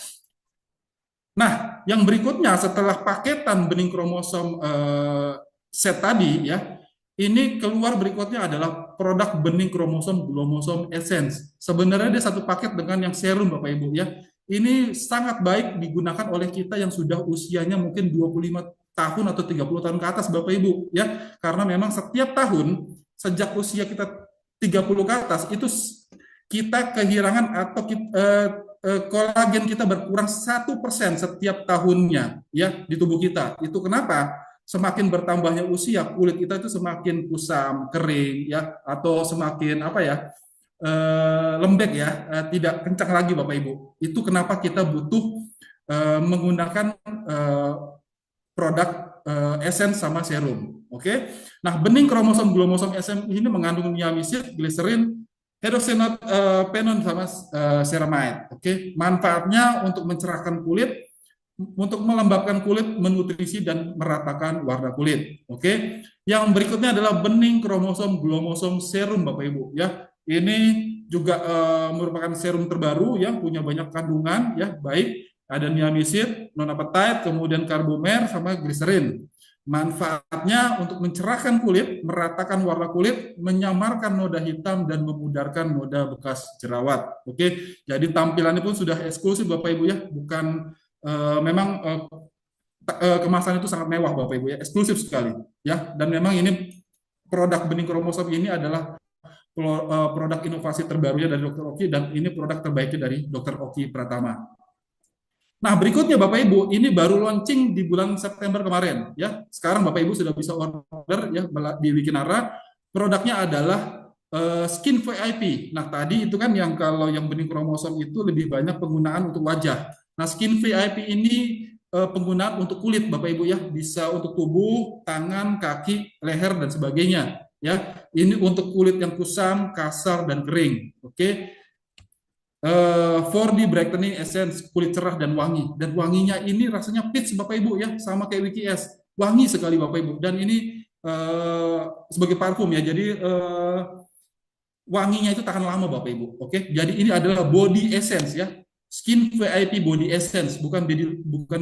Nah, yang berikutnya setelah paketan bening kromosom set tadi ya, ini keluar berikutnya adalah produk bening kromosom glomosom essence. Sebenarnya dia satu paket dengan yang serum Bapak Ibu ya. Ini sangat baik digunakan oleh kita yang sudah usianya mungkin 25 tahun atau 30 tahun ke atas Bapak Ibu ya. Karena memang setiap tahun sejak usia kita 30 ke atas itu kita kehilangan atau kolagen kita berkurang 1% setiap tahunnya ya di tubuh kita. Itu kenapa? Semakin bertambahnya usia, kulit kita itu semakin kusam, kering ya, atau semakin apa ya, lembek ya, tidak kencang lagi Bapak Ibu. Itu kenapa kita butuh menggunakan produk essence sama serum. Oke. Nah, bening kromosom glomosom essence ini mengandung niamisid, gliserin, hydroxyinate, penon sama ceramide. Oke. Manfaatnya untuk mencerahkan kulit, untuk melembabkan kulit, menutrisi dan meratakan warna kulit. Oke. Yang berikutnya adalah bening kromosom glomosom serum Bapak Ibu ya. Ini juga merupakan serum terbaru yang punya banyak kandungan ya, baik ada niamisid, nonapetide, kemudian karbomer sama gliserin. Manfaatnya untuk mencerahkan kulit, meratakan warna kulit, menyamarkan noda hitam dan memudarkan noda bekas jerawat. Oke, jadi tampilannya pun sudah eksklusif Bapak Ibu ya, bukan memang kemasan itu sangat mewah Bapak Ibu ya, eksklusif sekali ya. Dan memang ini produk bening kromosom ini adalah produk inovasi terbarunya dari Dr. Oki dan ini produk terbaiknya dari Dr. Oki Pratama. Nah, berikutnya Bapak Ibu, ini baru launching di bulan September kemarin ya. Sekarang Bapak Ibu sudah bisa order ya di Wikinara. Produknya adalah Skin VIP. Nah, tadi itu kan yang kalau yang bening kromosom itu lebih banyak penggunaan untuk wajah. Nah, Skin VIP ini penggunaan untuk kulit Bapak Ibu ya, bisa untuk tubuh, tangan, kaki, leher dan sebagainya ya. Ini untuk kulit yang kusam, kasar dan kering. Oke. 4D Brightening Essence, kulit cerah dan wangi. Dan wanginya ini rasanya peach Bapak Ibu ya, sama kayak Wiki S. Wangi sekali Bapak Ibu. Dan ini sebagai parfum ya, jadi wanginya itu tahan lama Bapak Ibu. Oke, jadi ini adalah body essence ya. Skin VIP body essence, bukan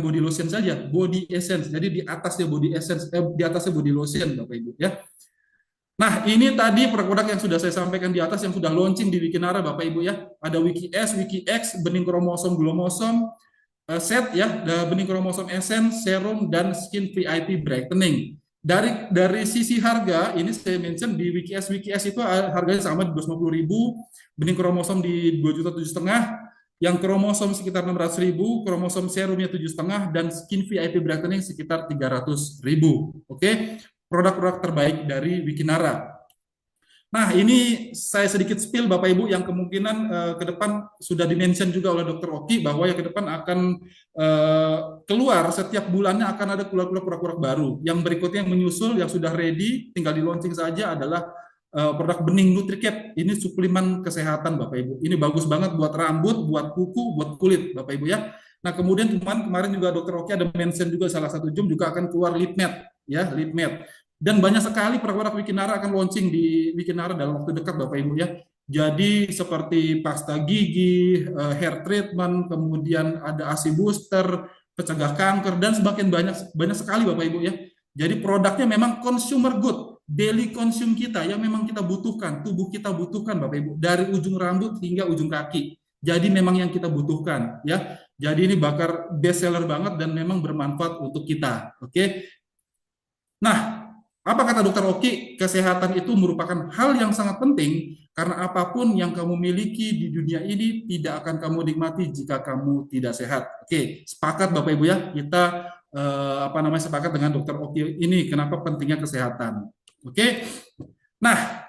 body lotion saja, body essence. Jadi di atasnya body essence, di atasnya body lotion Bapak Ibu ya. Nah, ini tadi produk yang sudah saya sampaikan di atas yang sudah launching di Wikinara Bapak Ibu ya. Ada Wiki S, Wiki X, bening kromosom glomosom, set ya, bening kromosom essence, serum dan skin VIP brightening. Dari sisi harga ini saya mention di Wiki S itu harganya sama di 250.000, bening kromosom di 2,7 juta, yang kromosom sekitar 600.000, kromosom serumnya 7,5 dan skin VIP brightening sekitar 300.000. Oke, produk-produk terbaik dari Wikinara. Nah, ini saya sedikit spill Bapak Ibu yang kemungkinan ke depan sudah dimention juga oleh Dr. Oki bahwa ya ke depan akan keluar setiap bulannya akan ada keluar produk-produk baru. Yang berikutnya yang menyusul yang sudah ready tinggal di launching saja adalah produk bening NutriCap. Ini suplemen kesehatan Bapak Ibu. Ini bagus banget buat rambut, buat kuku, buat kulit Bapak Ibu ya. Nah, kemudian kemarin juga Dr. Oki ada mention juga salah satu jam juga akan keluar lip matte ya, lip matte. Dan banyak sekali produk-produk Wikinara akan launching di Wikinara dalam waktu dekat Bapak Ibu ya. Jadi seperti pasta gigi, hair treatment, kemudian ada ASI booster, pencegah kanker dan semakin banyak sekali Bapak Ibu ya. Jadi produknya memang consumer good, daily consume kita yang memang kita butuhkan, tubuh kita butuhkan Bapak Ibu, dari ujung rambut hingga ujung kaki. Jadi memang yang kita butuhkan ya. Jadi ini bakar best seller banget dan memang bermanfaat untuk kita. Oke. Nah, apa kata Dokter Oki? Kesehatan itu merupakan hal yang sangat penting karena apapun yang kamu miliki di dunia ini tidak akan kamu nikmati jika kamu tidak sehat. Oke, sepakat Bapak Ibu ya. Kita sepakat dengan Dokter Oki ini kenapa pentingnya kesehatan. Oke. Nah,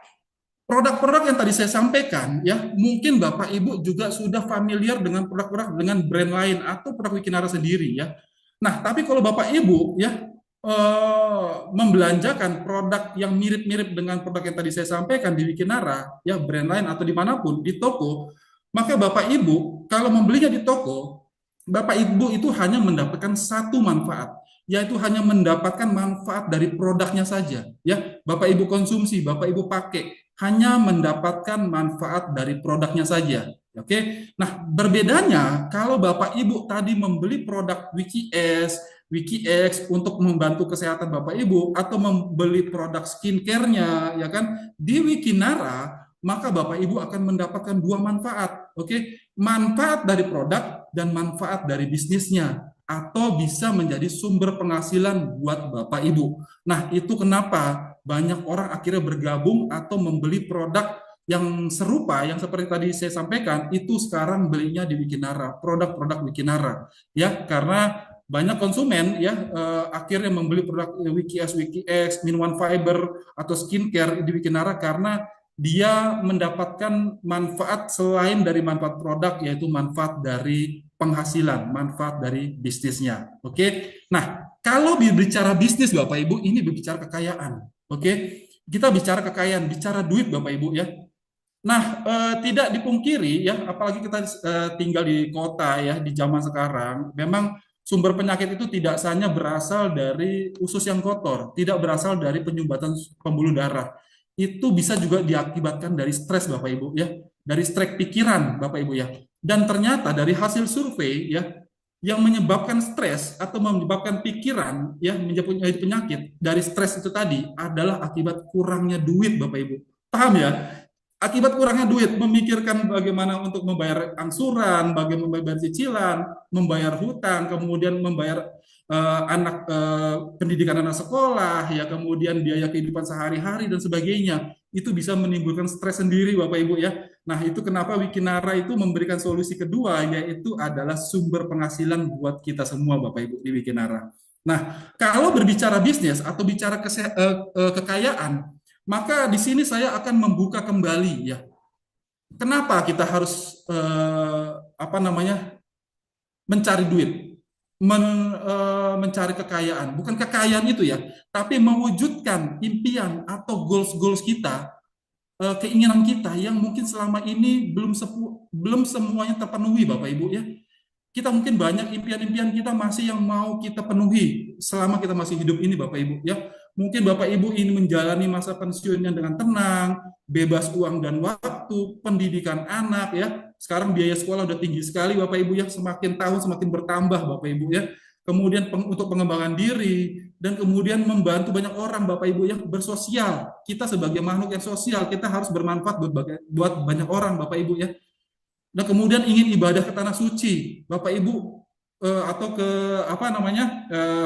produk-produk yang tadi saya sampaikan ya, mungkin Bapak Ibu juga sudah familiar dengan produk-produk dengan brand lain atau produk Wikinara sendiri ya. Nah, tapi kalau Bapak Ibu ya membelanjakan produk yang mirip-mirip dengan produk yang tadi saya sampaikan di Wikinara ya, brand lain atau dimanapun di toko, maka Bapak Ibu kalau membelinya di toko, Bapak Ibu itu hanya mendapatkan satu manfaat, yaitu hanya mendapatkan manfaat dari produknya saja ya. Bapak Ibu konsumsi, Bapak Ibu pakai, hanya mendapatkan manfaat dari produknya saja. Oke, nah berbedanya kalau Bapak Ibu tadi membeli produk WikiX untuk membantu kesehatan Bapak Ibu atau membeli produk skincare-nya, ya kan, di Wikinara, maka Bapak Ibu akan mendapatkan dua manfaat. Oke, manfaat dari produk dan manfaat dari bisnisnya, atau bisa menjadi sumber penghasilan buat Bapak Ibu. Nah, itu kenapa banyak orang akhirnya bergabung atau membeli produk yang serupa, yang seperti tadi saya sampaikan, itu sekarang belinya di Wikinara, produk-produk Wikinara, ya, karena banyak konsumen ya akhirnya membeli produk WikiX, minuman fiber atau skincare di Wikinara karena dia mendapatkan manfaat selain dari manfaat produk, yaitu manfaat dari penghasilan, manfaat dari bisnisnya. Oke, nah kalau berbicara bisnis Bapak Ibu, ini berbicara kekayaan. Oke, kita bicara kekayaan, bicara duit Bapak Ibu ya. Nah, tidak dipungkiri ya, apalagi kita tinggal di kota ya, di zaman sekarang, memang sumber penyakit itu tidak hanya berasal dari usus yang kotor, tidak berasal dari penyumbatan pembuluh darah. Itu bisa juga diakibatkan dari stres Bapak Ibu ya, dari stres pikiran Bapak Ibu ya. Dan ternyata dari hasil survei ya, yang menyebabkan stres atau menyebabkan pikiran ya menjadi penyakit dari stres itu tadi adalah akibat kurangnya duit Bapak Ibu. Paham ya? Akibat kurangnya duit, memikirkan bagaimana untuk membayar angsuran, bagaimana membayar cicilan, membayar hutang, kemudian membayar pendidikan anak sekolah, ya kemudian biaya kehidupan sehari-hari dan sebagainya, itu bisa menimbulkan stres sendiri, Bapak Ibu ya. Nah, itu kenapa Wikinara itu memberikan solusi kedua, yaitu adalah sumber penghasilan buat kita semua, Bapak Ibu di Wikinara. Nah, kalau berbicara bisnis atau bicara kekayaan, maka di sini saya akan membuka kembali ya. Kenapa kita harus mencari duit, mencari kekayaan? Bukan kekayaan itu ya, tapi mewujudkan impian atau goals-goals kita, keinginan kita yang mungkin selama ini belum semuanya terpenuhi, Bapak Ibu ya. Kita mungkin banyak impian-impian kita masih yang mau kita penuhi selama kita masih hidup ini Bapak Ibu ya. Mungkin Bapak Ibu ingin menjalani masa pensiunnya dengan tenang, bebas uang dan waktu, pendidikan anak ya. Sekarang biaya sekolah udah tinggi sekali Bapak Ibu ya, semakin tahun semakin bertambah Bapak Ibu ya. Kemudian untuk pengembangan diri dan kemudian membantu banyak orang Bapak Ibu ya, bersosial. Kita sebagai makhluk yang sosial, kita harus bermanfaat buat banyak orang Bapak Ibu ya. Nah, kemudian ingin ibadah ke tanah suci, Bapak Ibu, atau ke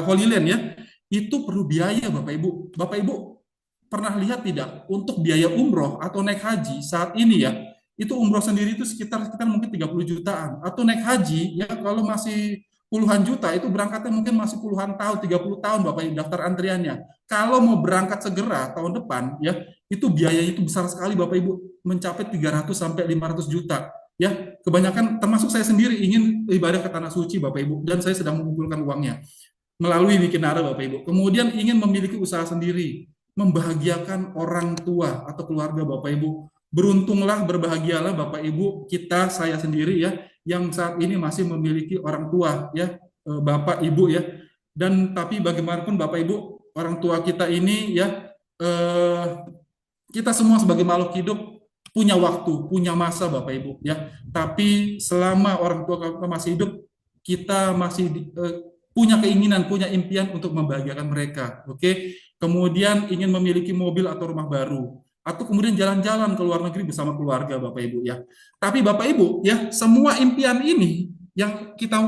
Holy Land ya, itu perlu biaya, Bapak Ibu. Bapak Ibu pernah lihat tidak untuk biaya umroh atau naik haji saat ini ya, itu umroh sendiri itu sekitar mungkin 30 jutaan, atau naik haji ya kalau masih puluhan juta itu berangkatnya mungkin masih puluhan tahun, 30 tahun Bapak Ibu daftar antriannya. Kalau mau berangkat segera tahun depan ya, itu biaya itu besar sekali Bapak Ibu, mencapai 300 sampai 500 juta. Ya, kebanyakan termasuk saya sendiri ingin ibadah ke tanah suci Bapak Ibu, dan saya sedang mengumpulkan uangnya melalui Wikinara Bapak Ibu. Kemudian ingin memiliki usaha sendiri, membahagiakan orang tua atau keluarga Bapak Ibu. Beruntunglah, berbahagialah Bapak Ibu, kita, saya sendiri ya, yang saat ini masih memiliki orang tua ya, Bapak Ibu ya. Dan tapi bagaimanapun Bapak Ibu, orang tua kita ini ya, kita semua sebagai makhluk hidup punya waktu, punya masa Bapak Ibu ya. Tapi selama orang tua kita masih hidup, kita masih punya keinginan, punya impian untuk membahagiakan mereka. Oke. Kemudian ingin memiliki mobil atau rumah baru, atau kemudian jalan-jalan ke luar negeri bersama keluarga Bapak Ibu ya. Tapi Bapak Ibu ya, semua impian ini yang kita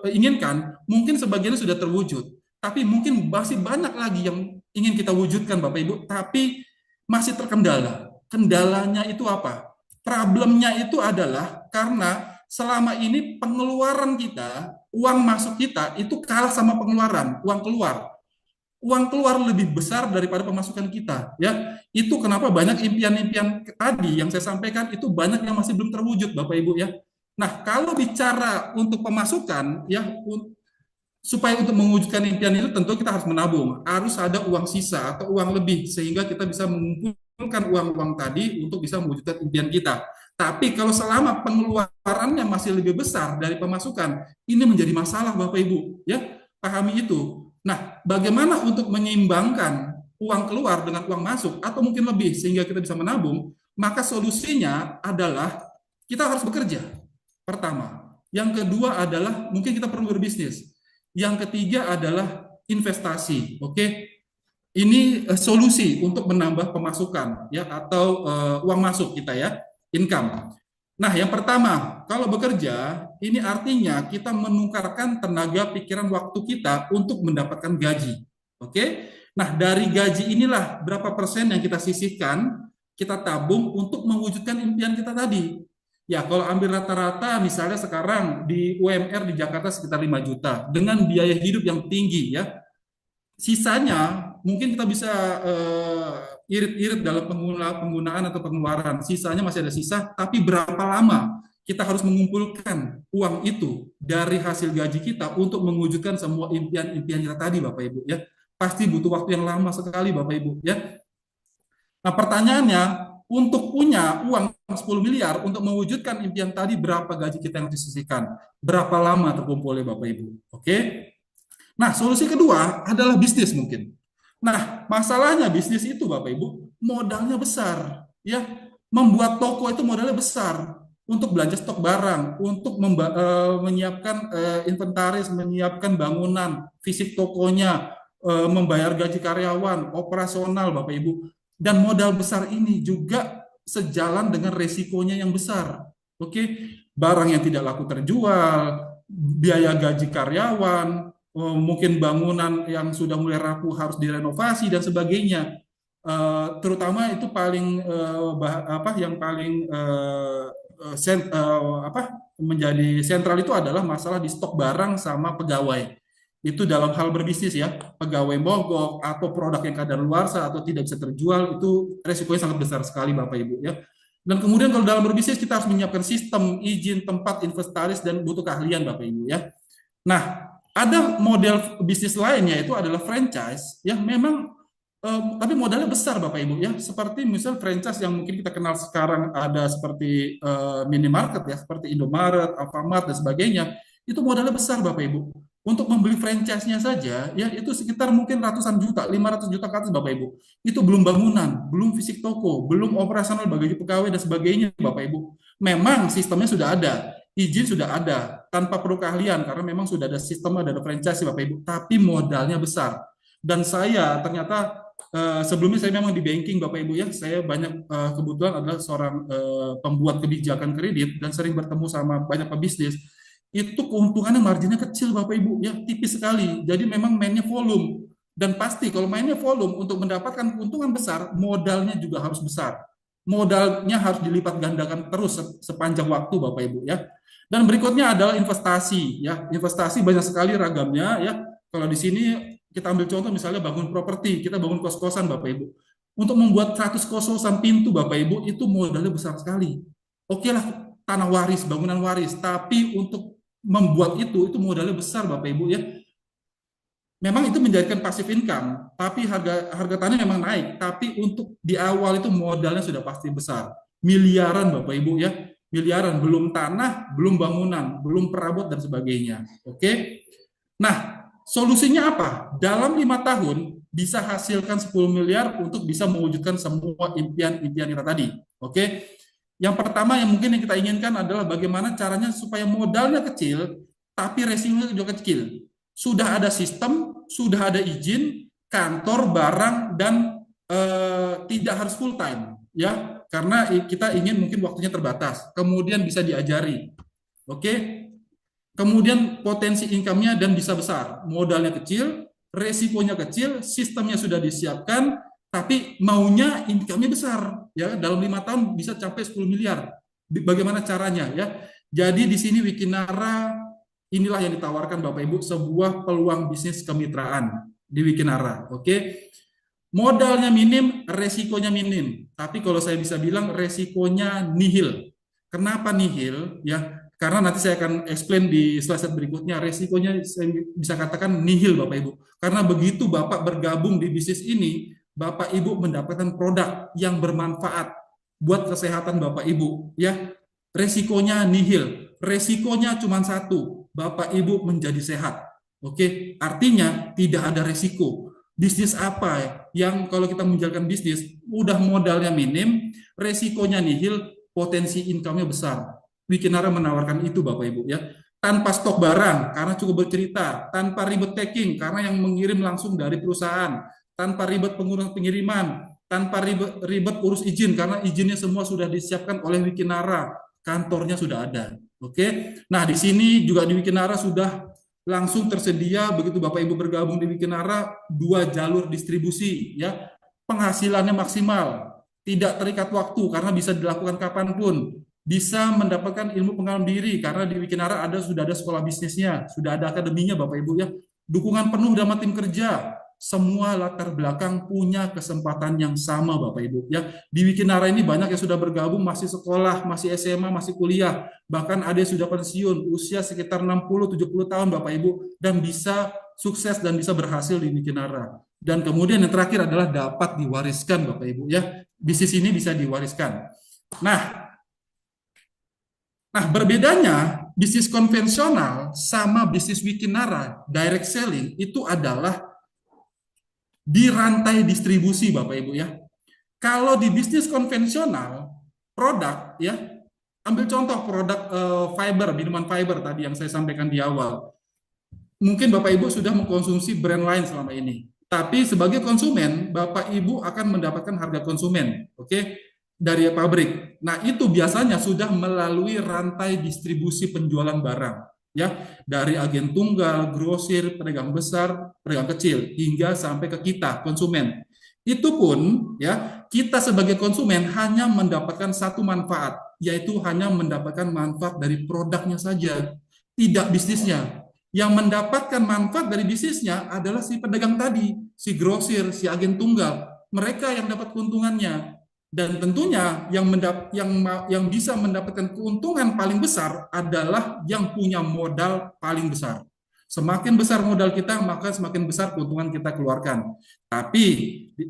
inginkan mungkin sebagiannya sudah terwujud, tapi mungkin masih banyak lagi yang ingin kita wujudkan Bapak Ibu, tapi masih terkendala. Kendalanya itu apa? Problemnya itu adalah karena selama ini pengeluaran kita, uang masuk kita itu kalah sama pengeluaran, uang keluar. Uang keluar lebih besar daripada pemasukan kita, ya. Itu kenapa banyak impian-impian tadi yang saya sampaikan itu banyak yang masih belum terwujud, Bapak Ibu ya. Nah, kalau bicara untuk pemasukan ya, supaya untuk mewujudkan impian itu tentu kita harus menabung, harus ada uang sisa atau uang lebih sehingga kita bisa mengumpulkan uang-uang tadi untuk bisa mewujudkan impian kita. Tapi kalau selama pengeluarannya masih lebih besar dari pemasukan, ini menjadi masalah Bapak Ibu, ya. Pahami itu. Nah, bagaimana untuk menyeimbangkan uang keluar dengan uang masuk atau mungkin lebih sehingga kita bisa menabung, maka solusinya adalah kita harus bekerja. Pertama. Yang kedua adalah mungkin kita perlu berbisnis. Yang ketiga adalah investasi. Oke. Ini solusi untuk menambah pemasukan ya atau uang masuk kita ya, income. Nah, yang pertama, kalau bekerja, ini artinya kita menukarkan tenaga, pikiran, waktu kita untuk mendapatkan gaji. Oke? Nah, dari gaji inilah berapa persen yang kita sisihkan, kita tabung untuk mewujudkan impian kita tadi. Ya, kalau ambil rata-rata, misalnya sekarang di UMR di Jakarta sekitar 5 juta, dengan biaya hidup yang tinggi ya, sisanya mungkin kita bisa irit-irit dalam penggunaan atau pengeluaran. Sisanya masih ada sisa, tapi berapa lama kita harus mengumpulkan uang itu dari hasil gaji kita untuk mewujudkan semua impian-impian kita tadi, Bapak Ibu ya. Pasti butuh waktu yang lama sekali, Bapak Ibu ya. Nah, pertanyaannya, untuk punya uang 10 miliar untuk mewujudkan impian tadi, berapa gaji kita yang disisihkan? Berapa lama terkumpulnya, Bapak Ibu? Oke? Nah, solusi kedua adalah bisnis mungkin. Nah, masalahnya bisnis itu Bapak Ibu, modalnya besar, ya. Membuat toko itu modalnya besar untuk belanja stok barang, untuk menyiapkan inventaris, menyiapkan bangunan, fisik tokonya, membayar gaji karyawan, operasional Bapak Ibu. Dan modal besar ini juga sejalan dengan resikonya yang besar. Oke, barang yang tidak laku terjual, biaya gaji karyawan, mungkin bangunan yang sudah mulai rapuh harus direnovasi dan sebagainya. Terutama itu paling yang paling menjadi sentral itu adalah masalah di stok barang sama pegawai. Itu dalam hal berbisnis ya, pegawai mogok atau produk yang kadaluarsa atau tidak bisa terjual, itu resikonya sangat besar sekali Bapak Ibu ya. Dan kemudian kalau dalam berbisnis kita harus menyiapkan sistem, izin, tempat, inventaris, dan butuh keahlian Bapak Ibu ya. Nah, ada model bisnis lainnya itu adalah franchise yang memang tapi modalnya besar Bapak Ibu ya. Seperti misal franchise yang mungkin kita kenal sekarang ada seperti minimarket ya, seperti Indomaret, Alfamart dan sebagainya. Itu modalnya besar Bapak Ibu. Untuk membeli franchise-nya saja ya itu sekitar mungkin ratusan juta, 500 juta ke atas Bapak Ibu. Itu belum bangunan, belum fisik toko, belum operasional bagi pegawai dan sebagainya Bapak Ibu. Memang sistemnya sudah ada, izin sudah ada tanpa perlu keahlian karena memang sudah ada sistem, ada franchise Bapak Ibu, tapi modalnya besar. Dan saya ternyata sebelumnya saya memang di banking Bapak Ibu ya, saya banyak kebetulan adalah seorang pembuat kebijakan kredit dan sering bertemu sama banyak pebisnis. Itu keuntungannya marginnya kecil Bapak Ibu ya, tipis sekali. Jadi memang mainnya volume. Dan pasti kalau mainnya volume untuk mendapatkan keuntungan besar, modalnya juga harus besar. Modalnya harus dilipat gandakan terus sepanjang waktu Bapak Ibu ya. Dan berikutnya adalah investasi ya. Investasi banyak sekali ragamnya ya. Kalau di sini kita ambil contoh misalnya bangun properti, kita bangun kos-kosan Bapak Ibu. Untuk membuat 100 kos-kosan pintu Bapak Ibu itu modalnya besar sekali. Oke lah tanah waris, bangunan waris, tapi untuk membuat itu modalnya besar Bapak Ibu ya. Memang itu menjadikan passive income, tapi harga harga tanah memang naik, tapi untuk di awal itu modalnya sudah pasti besar. Miliaran Bapak Ibu ya. Miliaran, belum tanah, belum bangunan, belum perabot dan sebagainya. Oke. Nah, solusinya apa? Dalam 5 tahun bisa hasilkan 10 miliar untuk bisa mewujudkan semua impian-impian kita tadi. Oke. Yang pertama yang mungkin yang kita inginkan adalah bagaimana caranya supaya modalnya kecil, tapi resikonya juga kecil. Sudah ada sistem, sudah ada izin, kantor, barang, dan tidak harus full time, ya, karena kita ingin mungkin waktunya terbatas. Kemudian bisa diajari, oke. Kemudian potensi income-nya dan bisa besar, modalnya kecil, resikonya kecil, sistemnya sudah disiapkan, tapi maunya income-nya besar ya dalam 5 tahun bisa capai 10 miliar. Bagaimana caranya ya? Jadi di sini Wikinara inilah yang ditawarkan Bapak Ibu sebuah peluang bisnis kemitraan di Wikinara. Oke. Modalnya minim, resikonya minim. Tapi kalau saya bisa bilang resikonya nihil. Kenapa nihil? Ya, karena nanti saya akan explain di slide berikutnya. Resikonya saya bisa katakan nihil Bapak Ibu. Karena begitu Bapak bergabung di bisnis ini, Bapak Ibu mendapatkan produk yang bermanfaat buat kesehatan Bapak Ibu, ya. Resikonya nihil. Resikonya cuma satu, Bapak Ibu menjadi sehat. Oke, artinya tidak ada resiko. Bisnis apa yang kalau kita menjalankan bisnis, udah modalnya minim, resikonya nihil, potensi income-nya besar. Wikinara menawarkan itu Bapak Ibu ya. Tanpa stok barang karena cukup bercerita, tanpa ribet packing karena yang mengirim langsung dari perusahaan, tanpa ribet pengurus pengiriman, tanpa ribet, ribet urus izin karena izinnya semua sudah disiapkan oleh Wikinara, kantornya sudah ada. Oke. Nah, di sini juga di Wikinara sudah langsung tersedia begitu Bapak Ibu bergabung di Wikinara 2 jalur distribusi ya. Penghasilannya maksimal, tidak terikat waktu karena bisa dilakukan kapanpun. Bisa mendapatkan ilmu pengalaman diri karena di Wikinara sudah ada sekolah bisnisnya, sudah ada akademinya Bapak Ibu ya. Dukungan penuh sama tim kerja. Semua latar belakang punya kesempatan yang sama Bapak Ibu ya. Di Wikinara ini banyak yang sudah bergabung masih sekolah, masih SMA, masih kuliah, bahkan ada yang sudah pensiun usia sekitar 60-70 tahun Bapak Ibu dan bisa sukses dan bisa berhasil di Wikinara. Dan kemudian yang terakhir adalah dapat diwariskan Bapak Ibu ya. Bisnis ini bisa diwariskan. Nah, berbedanya bisnis konvensional sama bisnis Wikinara direct selling itu adalah di rantai distribusi Bapak Ibu ya. Kalau di bisnis konvensional produk ya, ambil contoh produk fiber, minuman fiber tadi yang saya sampaikan di awal. Mungkin Bapak Ibu sudah mengkonsumsi brand lain selama ini. Tapi sebagai konsumen, Bapak Ibu akan mendapatkan harga konsumen, oke, dari pabrik. Nah, itu biasanya sudah melalui rantai distribusi penjualan barang, ya, dari agen tunggal, grosir, pedagang besar, pedagang kecil, hingga sampai ke kita, konsumen. Itu pun, ya, kita sebagai konsumen hanya mendapatkan satu manfaat, yaitu hanya mendapatkan manfaat dari produknya saja, tidak bisnisnya. Yang mendapatkan manfaat dari bisnisnya adalah si pedagang tadi, si grosir, si agen tunggal. Mereka yang dapat keuntungannya. Dan tentunya yang bisa mendapatkan keuntungan paling besar adalah yang punya modal paling besar. Semakin besar modal kita, maka semakin besar keuntungan kita keluarkan. Tapi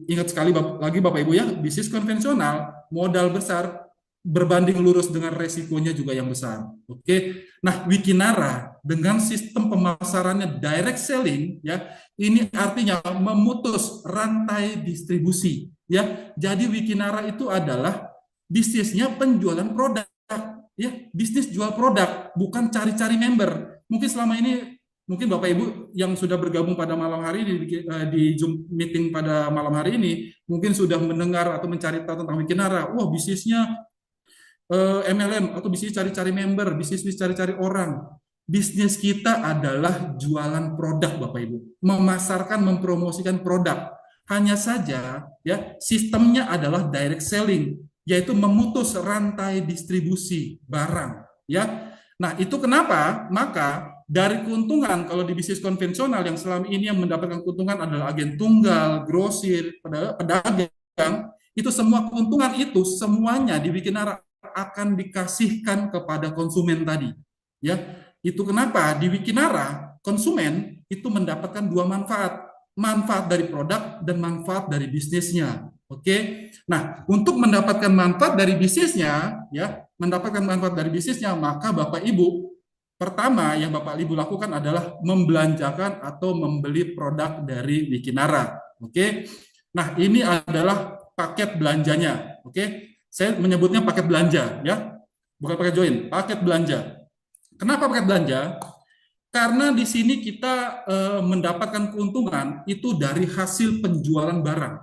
ingat sekali lagi Bapak Ibu ya, bisnis konvensional modal besar berbanding lurus dengan resikonya juga yang besar. Oke. Nah, Wikinara dengan sistem pemasarannya direct selling ya, ini artinya memutus rantai distribusi ya. Jadi Wikinara itu adalah bisnisnya penjualan produk ya, bisnis jual produk, bukan cari-cari member. Mungkin selama ini mungkin Bapak Ibu yang sudah bergabung pada malam hari ini di Zoom meeting pada malam hari ini mungkin sudah mendengar atau mencari tahu tentang Wikinara. Wah, bisnisnya MLM atau bisnis cari-cari member, bisnis cari-cari orang. Bisnis kita adalah jualan produk Bapak Ibu, memasarkan, mempromosikan produk. Hanya saja ya sistemnya adalah direct selling, yaitu memutus rantai distribusi barang ya. Nah, itu kenapa? Maka dari keuntungan kalau di bisnis konvensional yang selama ini yang mendapatkan keuntungan adalah agen tunggal, grosir, pedagang, itu semua keuntungan itu semuanya dibikin akan dikasihkan kepada konsumen tadi. Ya, itu kenapa di Wikinara konsumen itu mendapatkan dua manfaat, manfaat dari produk dan manfaat dari bisnisnya. Oke. Nah, untuk mendapatkan manfaat dari bisnisnya, ya, mendapatkan manfaat dari bisnisnya, maka Bapak Ibu pertama yang Bapak Ibu lakukan adalah membelanjakan atau membeli produk dari Wikinara. Oke. Nah, ini adalah paket belanjanya. Oke. Saya menyebutnya paket belanja, ya, bukan paket join, paket belanja. Kenapa paket belanja? Karena di sini kita mendapatkan keuntungan itu dari hasil penjualan barang.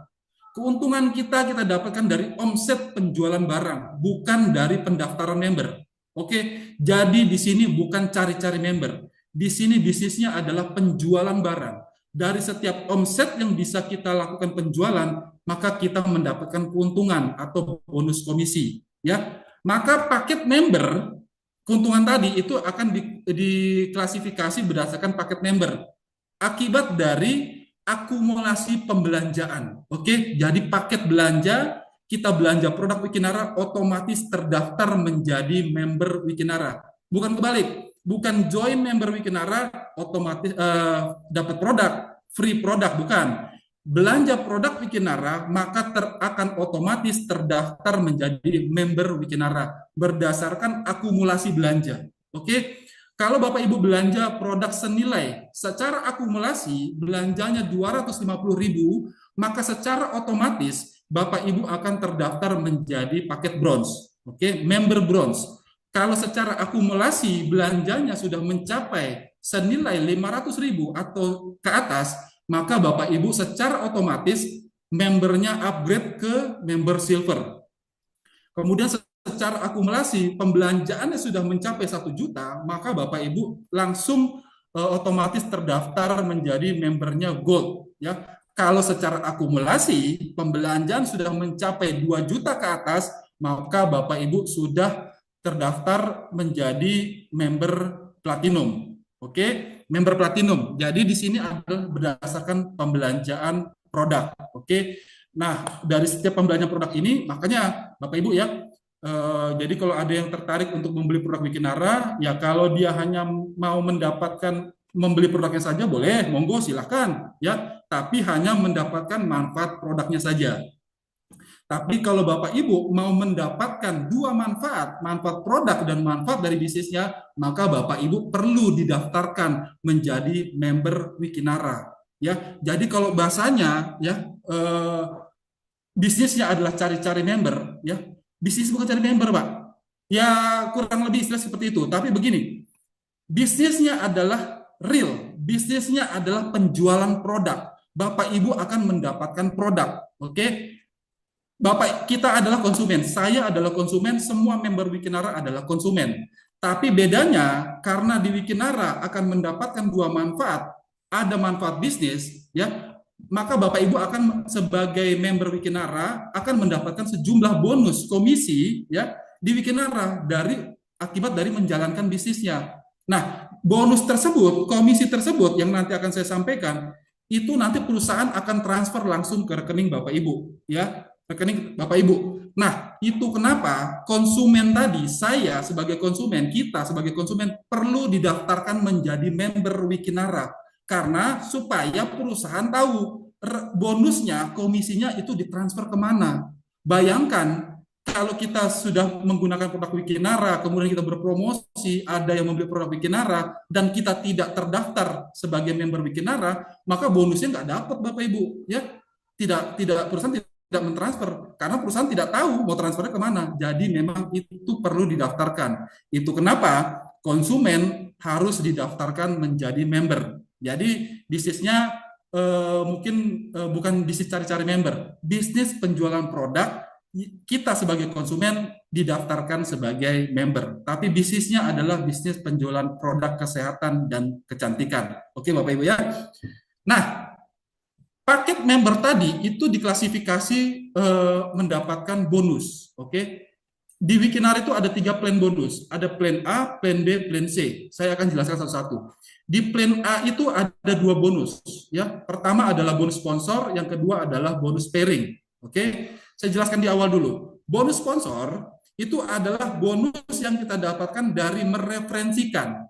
Keuntungan kita dapatkan dari omset penjualan barang, bukan dari pendaftaran member. Oke, jadi di sini bukan cari-cari member. Di sini bisnisnya adalah penjualan barang. Dari setiap omset yang bisa kita lakukan penjualan, maka kita mendapatkan keuntungan atau bonus komisi, ya. Maka paket member keuntungan tadi itu akan diklasifikasi berdasarkan paket member akibat dari akumulasi pembelanjaan. Oke, jadi paket belanja kita belanja produk Wikinara otomatis terdaftar menjadi member Wikinara. Bukan kebalik, bukan join member Wikinara otomatis dapat produk, free produk, bukan. Belanja produk Wikinara maka akan otomatis terdaftar menjadi member Wikinara berdasarkan akumulasi belanja. Oke. Kalau Bapak Ibu belanja produk senilai secara akumulasi belanjanya 250.000, maka secara otomatis Bapak Ibu akan terdaftar menjadi paket bronze. Oke, member bronze. Kalau secara akumulasi belanjanya sudah mencapai senilai 500.000 atau ke atas, maka Bapak Ibu secara otomatis membernya upgrade ke member silver. Kemudian secara akumulasi pembelanjaannya sudah mencapai 1 juta, maka Bapak Ibu langsung otomatis terdaftar menjadi membernya gold. Ya, kalau secara akumulasi pembelanjaan sudah mencapai 2 juta ke atas, maka Bapak Ibu sudah terdaftar menjadi member platinum. Oke, member platinum. Jadi di sini adalah berdasarkan pembelanjaan produk. Oke. Nah, dari setiap pembelanjaan produk ini, makanya Bapak Ibu ya, jadi kalau ada yang tertarik untuk membeli produk Wikinara, ya kalau dia hanya mau mendapatkan membeli produknya saja boleh, monggo silahkan ya, tapi hanya mendapatkan manfaat produknya saja. Tapi kalau Bapak Ibu mau mendapatkan dua manfaat, manfaat produk dan manfaat dari bisnisnya, maka Bapak Ibu perlu didaftarkan menjadi member Wikinara. Ya, jadi kalau bahasanya ya bisnisnya adalah cari-cari member, ya. Bisnis bukan cari member, Pak. Ya, kurang lebih istilah seperti itu. Tapi begini, bisnisnya adalah real, bisnisnya adalah penjualan produk. Bapak Ibu akan mendapatkan produk, oke? Bapak kita adalah konsumen, saya adalah konsumen, semua member Wikinara adalah konsumen. Tapi bedanya karena di Wikinara akan mendapatkan dua manfaat, ada manfaat bisnis, ya, maka Bapak Ibu akan sebagai member Wikinara akan mendapatkan sejumlah bonus komisi ya di Wikinara akibat dari menjalankan bisnisnya. Nah, bonus tersebut, komisi tersebut yang nanti akan saya sampaikan itu nanti perusahaan akan transfer langsung ke rekening Bapak Ibu ya, rekening Bapak Ibu. Nah, itu kenapa konsumen tadi, saya sebagai konsumen, kita sebagai konsumen perlu didaftarkan menjadi member Wikinara. Karena supaya perusahaan tahu bonusnya, komisinya itu ditransfer kemana. Bayangkan kalau kita sudah menggunakan produk Wikinara, kemudian kita berpromosi, ada yang membeli produk Wikinara, dan kita tidak terdaftar sebagai member Wikinara, maka bonusnya nggak dapat Bapak Ibu. Ya, tidak perusahaan tidak mentransfer karena perusahaan tidak tahu mau transfernya kemana. Jadi memang itu perlu didaftarkan. Itu kenapa konsumen harus didaftarkan menjadi member. Jadi bisnisnya mungkin bukan bisnis cari-cari member, bisnis penjualan produk. Kita sebagai konsumen didaftarkan sebagai member, tapi bisnisnya adalah bisnis penjualan produk kesehatan dan kecantikan. Oke, Bapak Ibu ya. Nah, paket member tadi itu diklasifikasi mendapatkan bonus. Oke, di Wikinara itu ada 3 plan bonus, ada plan A, plan B, plan C. Saya akan jelaskan satu-satu. Di plan A itu ada 2 bonus. Ya, pertama adalah bonus sponsor, yang kedua adalah bonus pairing. Oke, saya jelaskan di awal dulu. Bonus sponsor itu adalah bonus yang kita dapatkan dari mereferensikan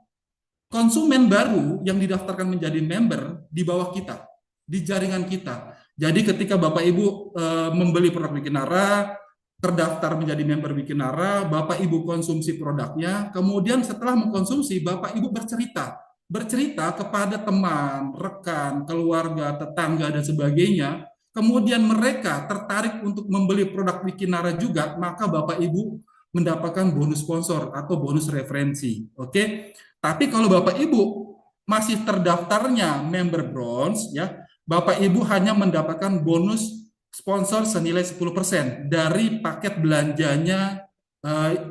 konsumen baru yang didaftarkan menjadi member di bawah kita, di jaringan kita. Jadi ketika Bapak Ibu membeli produk Wikinara, terdaftar menjadi member Wikinara, Bapak Ibu konsumsi produknya, kemudian setelah mengkonsumsi, Bapak Ibu bercerita kepada teman, rekan, keluarga, tetangga, dan sebagainya, kemudian mereka tertarik untuk membeli produk Wikinara juga, maka Bapak Ibu mendapatkan bonus sponsor atau bonus referensi. Oke? Tapi kalau Bapak Ibu masih terdaftarnya member bronze, ya, Bapak Ibu hanya mendapatkan bonus sponsor senilai 10% dari paket belanjanya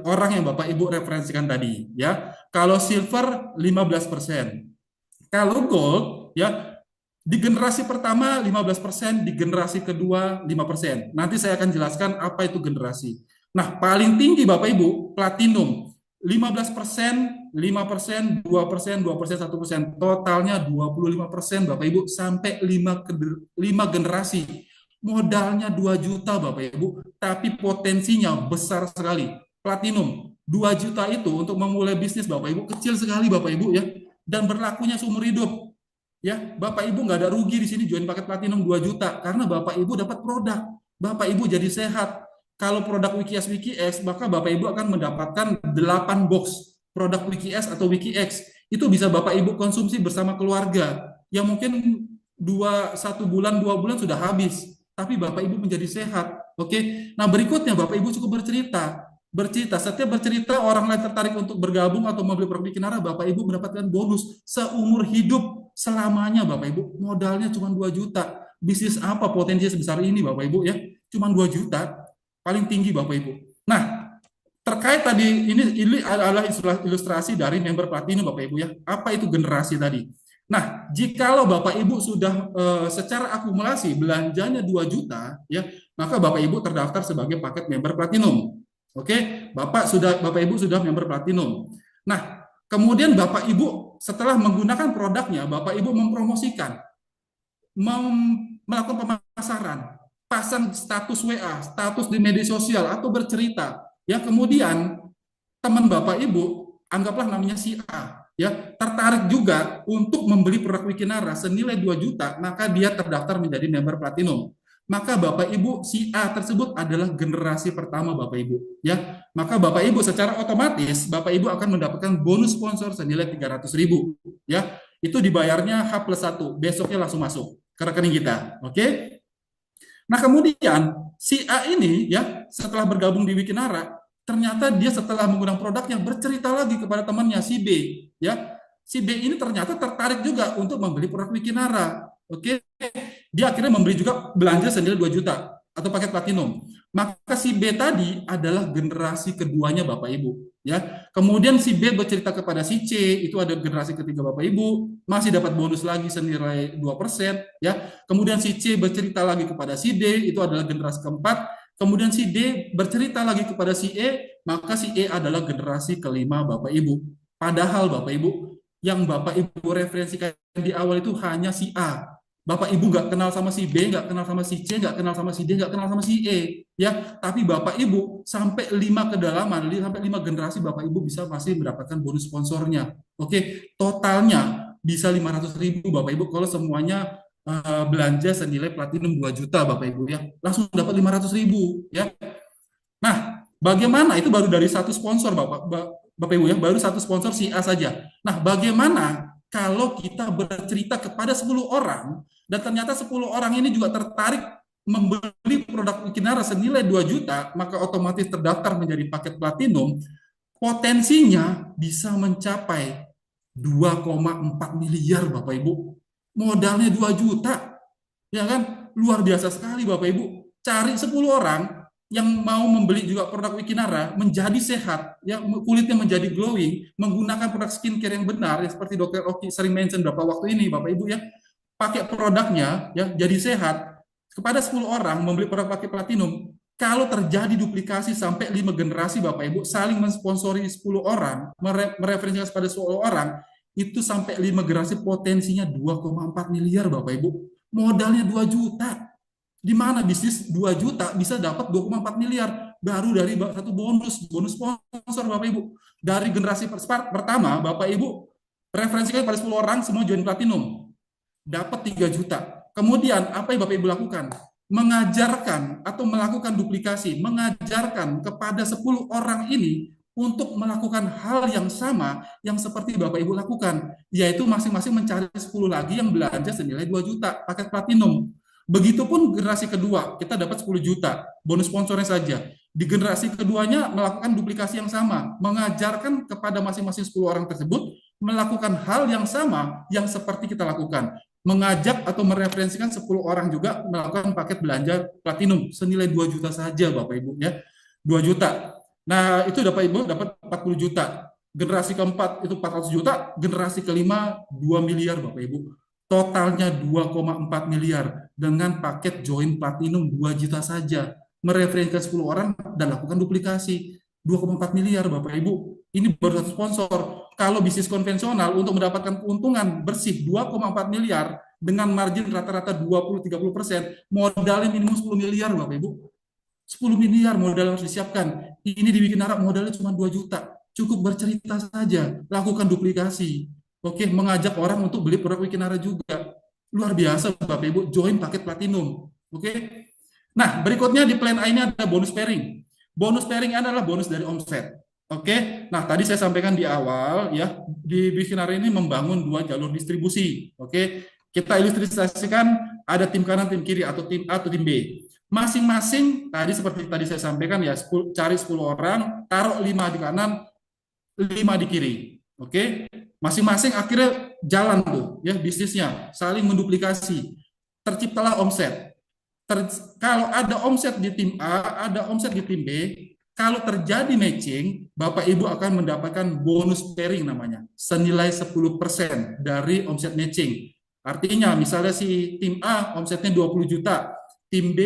orang yang Bapak Ibu referensikan tadi, ya. Kalau silver 15%. Kalau gold, ya, di generasi pertama 15%, di generasi kedua 5%. Nanti saya akan jelaskan apa itu generasi. Nah, paling tinggi Bapak Ibu, platinum 15%, 5%, 2%, 2%, 1%. Totalnya 25% Bapak Ibu sampai 5 generasi. Modalnya 2 juta Bapak Ibu, tapi potensinya besar sekali. Platinum 2 juta itu untuk memulai bisnis Bapak Ibu kecil sekali Bapak Ibu ya, dan berlakunya seumur hidup. Ya, Bapak Ibu nggak ada rugi di sini join paket platinum 2 juta karena Bapak Ibu dapat produk. Bapak Ibu jadi sehat. Kalau produk WikiS, maka Bapak Ibu akan mendapatkan 8 box produk WikiS atau WikiX itu bisa Bapak Ibu konsumsi bersama keluarga yang mungkin 1 bulan 2 bulan sudah habis, tapi Bapak Ibu menjadi sehat. Oke, nah berikutnya Bapak Ibu cukup setiap bercerita orang lain tertarik untuk bergabung atau membeli produk Wikinara, Bapak Ibu mendapatkan bonus seumur hidup selamanya. Bapak Ibu modalnya cuma 2 juta. Bisnis apa potensi sebesar ini Bapak Ibu ya? Cuma 2 juta, paling tinggi Bapak Ibu. Nah, terkait tadi ini adalah ilustrasi dari member platinum Bapak Ibu ya. Apa itu generasi tadi? Nah, jikalau Bapak Ibu sudah secara akumulasi belanjanya 2 juta ya, maka Bapak Ibu terdaftar sebagai paket member platinum. Oke, Bapak Ibu sudah member platinum. Nah, kemudian Bapak Ibu setelah menggunakan produknya, Bapak Ibu mempromosikan, melakukan pemasaran, pasang status WA, status di media sosial atau bercerita. Ya, kemudian teman Bapak Ibu, anggaplah namanya si A, ya, tertarik juga untuk membeli produk Wikinara senilai 2 juta, maka dia terdaftar menjadi member platinum. Maka Bapak Ibu si A tersebut adalah generasi pertama Bapak Ibu, ya. Maka Bapak Ibu secara otomatis Bapak Ibu akan mendapatkan bonus sponsor senilai 300.000, ya. Itu dibayarnya H+1, besoknya langsung masuk ke rekening kita. Oke? Nah, kemudian si A ini ya setelah bergabung di Wikinara, ternyata dia setelah menggunakan produknya bercerita lagi kepada temannya si B, ya. Si B ini ternyata tertarik juga untuk membeli produk Wikinara. Oke. Dia akhirnya membeli juga, belanja senilai 2 juta atau paket platinum. Maka si B tadi adalah generasi keduanya Bapak Ibu, ya. Kemudian si B bercerita kepada si C, itu ada generasi ketiga Bapak Ibu, masih dapat bonus lagi senilai 2%, ya. Kemudian si C bercerita lagi kepada si D, itu adalah generasi keempat. Kemudian si D bercerita lagi kepada si E, maka si E adalah generasi kelima Bapak Ibu. Padahal Bapak Ibu, yang Bapak Ibu referensikan di awal itu hanya si A. Bapak Ibu nggak kenal sama si B, nggak kenal sama si C, nggak kenal sama si D, nggak kenal sama si E, ya. Tapi Bapak Ibu sampai 5 kedalaman, sampai 5 generasi Bapak Ibu bisa masih mendapatkan bonus sponsornya. Oke, totalnya bisa 500.000 Bapak Ibu kalau semuanya belanja senilai platinum 2 juta Bapak Ibu ya. Langsung dapat 500.000 ya. Nah, bagaimana itu baru dari satu sponsor Bapak Ibu ya, baru satu sponsor si A saja. Nah, bagaimana kalau kita bercerita kepada 10 orang dan ternyata 10 orang ini juga tertarik membeli produk Wikinara senilai 2 juta, maka otomatis terdaftar menjadi paket platinum, potensinya bisa mencapai 2,4 miliar Bapak Ibu. Modalnya 2 juta. Ya kan? Luar biasa sekali Bapak Ibu. Cari 10 orang yang mau membeli juga produk Wikinara menjadi sehat, ya kulitnya menjadi glowing, menggunakan produk skincare yang benar, ya, seperti Dokter Oki sering mention beberapa waktu ini, Bapak Ibu ya, pakai produknya, ya jadi sehat. Kepada 10 orang membeli produk pakai platinum, kalau terjadi duplikasi sampai 5 generasi Bapak Ibu saling mensponsori 10 orang, mereferensikan kepada 10 orang, itu sampai 5 generasi potensinya 2,4 miliar Bapak Ibu. Modalnya 2 juta. Di mana bisnis 2 juta bisa dapat 2,4 miliar baru dari satu bonus sponsor Bapak Ibu. Dari generasi pertama Bapak Ibu referensikan pada 10 orang semua join platinum. Dapat 3 juta. Kemudian apa yang Bapak Ibu lakukan? Mengajarkan atau melakukan duplikasi, mengajarkan kepada 10 orang ini untuk melakukan hal yang sama yang seperti Bapak Ibu lakukan, yaitu masing-masing mencari 10 lagi yang belanja senilai 2 juta paket platinum. Begitupun generasi kedua, kita dapat 10 juta, bonus sponsornya saja. Di generasi keduanya melakukan duplikasi yang sama, mengajarkan kepada masing-masing 10 orang tersebut melakukan hal yang sama yang seperti kita lakukan. Mengajak atau mereferensikan 10 orang juga melakukan paket belanja platinum senilai 2 juta saja Bapak Ibu ya. 2 juta. Nah, itu Bapak Ibu dapat 40 juta. Generasi keempat itu 400 juta, generasi kelima 2 miliar Bapak Ibu. Totalnya 2,4 miliar dengan paket join platinum 2 juta saja. Mereferensikan 10 orang dan lakukan duplikasi. 2,4 miliar Bapak Ibu. Ini baru satu sponsor. Kalau bisnis konvensional untuk mendapatkan keuntungan bersih 2,4 miliar dengan margin rata-rata 20-30%, modalnya minimum 10 miliar Bapak Ibu. 10 miliar modal harus disiapkan. Ini di Wikinara modalnya cuma 2 juta. Cukup bercerita saja, lakukan duplikasi. Oke, mengajak orang untuk beli produk Wikinara juga. Luar biasa Bapak Ibu, join paket platinum. Oke. Nah, berikutnya di plan A ini ada bonus pairing. Bonus pairing adalah bonus dari omset. Oke, nah tadi saya sampaikan di awal ya, di Bikinara ini membangun dua jalur distribusi. Oke, kita ilustrasikan ada tim kanan, tim kiri atau tim A atau tim B. Masing-masing tadi seperti tadi saya sampaikan ya, cari 10 orang, taruh 5 di kanan, 5 di kiri. Oke, masing-masing akhirnya jalan tuh ya bisnisnya, saling menduplikasi. Terciptalah omset. Kalau ada omset di tim A, ada omset di tim B, kalau terjadi matching, Bapak Ibu akan mendapatkan bonus pairing namanya, senilai 10% dari omset matching. Artinya misalnya si tim A omsetnya 20 juta, tim B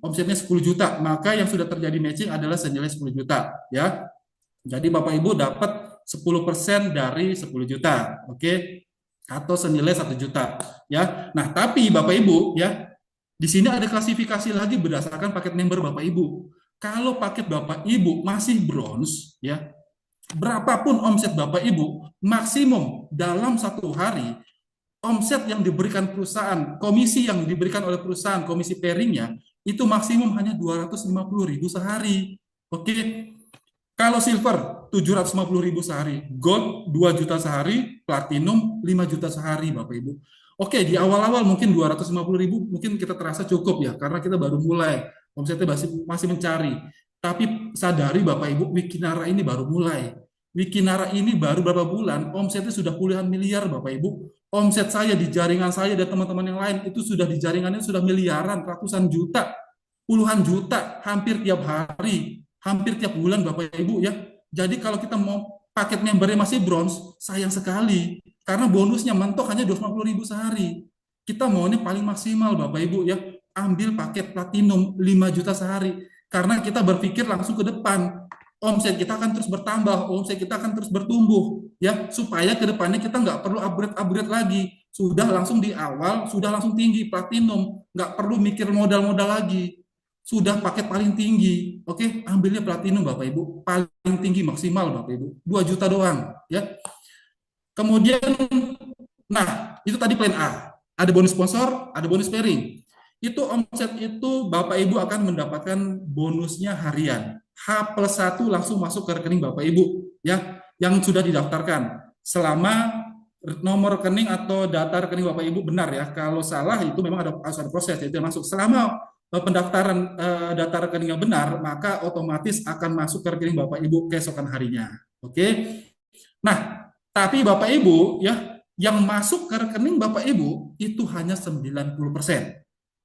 omsetnya 10 juta, maka yang sudah terjadi matching adalah senilai 10 juta ya. Jadi Bapak Ibu dapat 10% dari 10 juta, oke? Atau senilai 1 juta ya. Nah, tapi Bapak Ibu ya, di sini ada klasifikasi lagi berdasarkan paket member Bapak Ibu. Kalau paket Bapak Ibu masih bronze, ya, berapapun omset Bapak Ibu, maksimum dalam 1 hari, omset yang diberikan perusahaan, komisi yang diberikan oleh perusahaan, komisi pairingnya, itu maksimum hanya 250.000 sehari. Oke, kalau silver 750.000 sehari, gold 2 juta sehari, platinum 5 juta sehari, Bapak Ibu. Oke, di awal-awal mungkin 250.000 mungkin kita terasa cukup ya, karena kita baru mulai, omsetnya masih mencari. Tapi sadari Bapak Ibu, Wikinara ini baru mulai. Wikinara ini baru berapa bulan, omsetnya sudah puluhan miliar Bapak Ibu. Omset saya di jaringan saya dan teman-teman yang lain itu sudah di jaringannya sudah miliaran, ratusan juta, puluhan juta, hampir tiap hari, hampir tiap bulan Bapak Ibu ya. Jadi kalau kita mau paket membernya masih bronze, sayang sekali. Karena bonusnya mentok hanya 250.000 sehari. Kita maunya paling maksimal Bapak Ibu ya. Ambil paket platinum 5 juta sehari. Karena kita berpikir langsung ke depan. Omset kita akan terus bertambah, omset kita akan terus bertumbuh. Ya, supaya ke depannya kita nggak perlu upgrade-upgrade lagi. Sudah langsung di awal, sudah langsung tinggi platinum. Nggak perlu mikir modal-modal lagi, sudah paket paling tinggi. Oke, ambilnya platinum Bapak Ibu, paling tinggi maksimal Bapak Ibu, 2 juta doang ya. Kemudian nah, itu tadi plan A. Ada bonus sponsor, ada bonus pairing. Itu omset itu Bapak Ibu akan mendapatkan bonusnya harian. H+1 langsung masuk ke rekening Bapak Ibu ya, yang sudah didaftarkan. Selama nomor rekening atau data rekening Bapak Ibu benar ya. Kalau salah itu memang harus ada proses, itu yang masuk. Selama pendaftaran data rekeningnya benar, maka otomatis akan masuk ke rekening Bapak Ibu keesokan harinya. Oke. Nah, tapi Bapak Ibu ya, yang masuk ke rekening Bapak Ibu itu hanya 90%.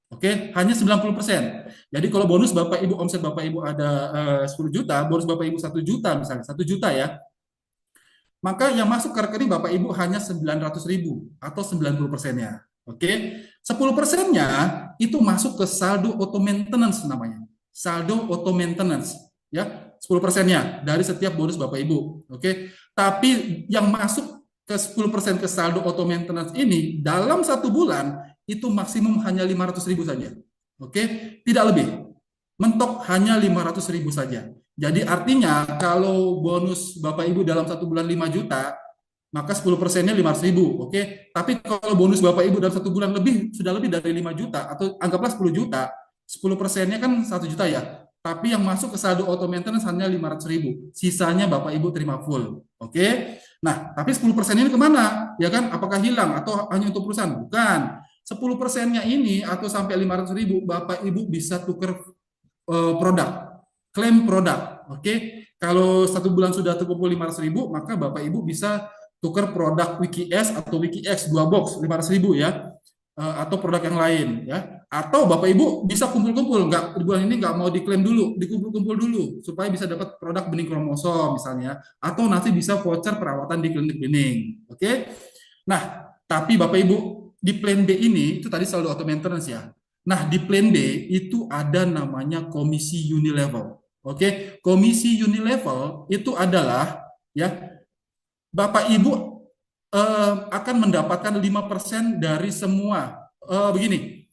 Oke, hanya 90%. Jadi kalau bonus Bapak Ibu, omset Bapak Ibu ada 10 juta, bonus Bapak Ibu 1 juta misalnya, 1 juta ya, maka yang masuk ke rekening Bapak Ibu hanya 900.000 atau 90%-nya. Oke, 10%-nya itu masuk ke saldo auto maintenance namanya. Saldo auto maintenance ya, 10%-nya dari setiap bonus Bapak Ibu. Oke, tapi yang masuk ke 10% ke saldo auto maintenance ini dalam 1 bulan itu maksimum hanya 500.000 saja. Oke, tidak lebih. Mentok hanya 500.000 saja. Jadi artinya kalau bonus Bapak Ibu dalam 1 bulan 5 juta, maka 10%-nya 500.000. Oke, tapi kalau bonus Bapak Ibu dalam 1 bulan sudah lebih dari 5 juta, atau anggaplah 10 juta, 10%-nya kan 1 juta ya. Tapi yang masuk ke saldo auto maintenance hanya 500.000. Sisanya Bapak Ibu terima full. Oke, nah tapi 10% ini kemana? Ya kan, apakah hilang atau hanya untuk perusahaan? Bukan. 10%-nya ini atau sampai 500.000, Bapak Ibu bisa tukar produk, klaim produk. Oke, kalau 1 bulan sudah terkumpul 500.000, maka Bapak Ibu bisa tukar produk WikiS atau WikiX 2 box 500.000 ya, atau produk yang lain ya. Atau Bapak Ibu bisa kumpul-kumpul, nggak bulan ini nggak mau diklaim dulu, dikumpul-kumpul dulu supaya bisa dapat produk bening kromosom misalnya, atau nanti bisa voucher perawatan di klinik bening. Oke, nah tapi Bapak Ibu di plan B ini itu tadi saldo auto maintenance ya. Nah, di plan B itu ada namanya komisi unilevel. Oke, komisi unilevel itu adalah ya Bapak Ibu akan mendapatkan 5% dari semua. Begini,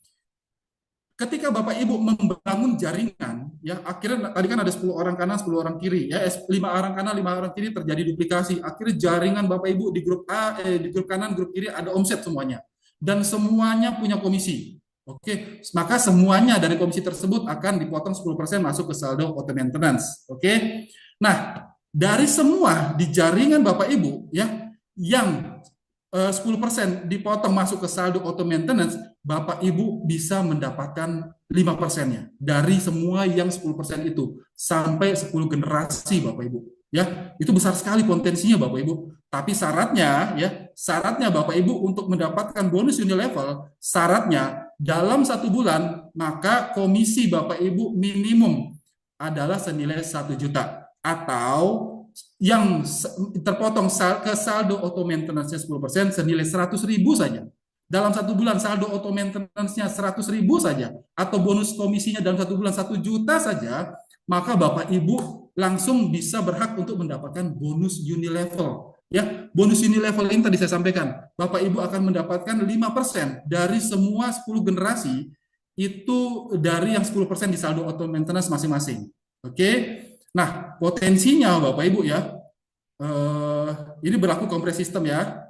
ketika Bapak Ibu membangun jaringan, ya akhirnya tadi kan ada 10 orang kanan, 10 orang kiri, ya 5 orang kanan, 5 orang kiri terjadi duplikasi. Akhirnya jaringan Bapak Ibu di grup A, di grup kanan, grup kiri ada omset semuanya. Dan semuanya punya komisi. Oke, maka semuanya dari komisi tersebut akan dipotong 10% masuk ke saldo auto maintenance. Oke. Nah, Dari semua di jaringan Bapak Ibu ya yang 10% dipotong masuk ke saldo auto maintenance, Bapak Ibu bisa mendapatkan 5%-nya dari semua yang 10% itu sampai 10 generasi Bapak Ibu. Ya, itu besar sekali potensinya Bapak Ibu. Tapi syaratnya Bapak Ibu untuk mendapatkan bonus Unilevel, syaratnya dalam 1 bulan maka komisi Bapak Ibu minimum adalah senilai 1 juta atau yang terpotong ke saldo auto maintenance-nya 10% senilai 100.000 saja. Dalam 1 bulan saldo auto maintenance-nya 100.000 saja, atau bonus komisinya dalam 1 bulan 1 juta saja, maka Bapak Ibu langsung bisa berhak untuk mendapatkan bonus Unilevel. Ya, bonus Unilevel ini tadi saya sampaikan, Bapak Ibu akan mendapatkan 5% dari semua 10 generasi itu dari yang 10% di saldo auto maintenance masing-masing. Oke. Nah, potensinya Bapak Ibu ya, eh, ini berlaku kompres sistem ya.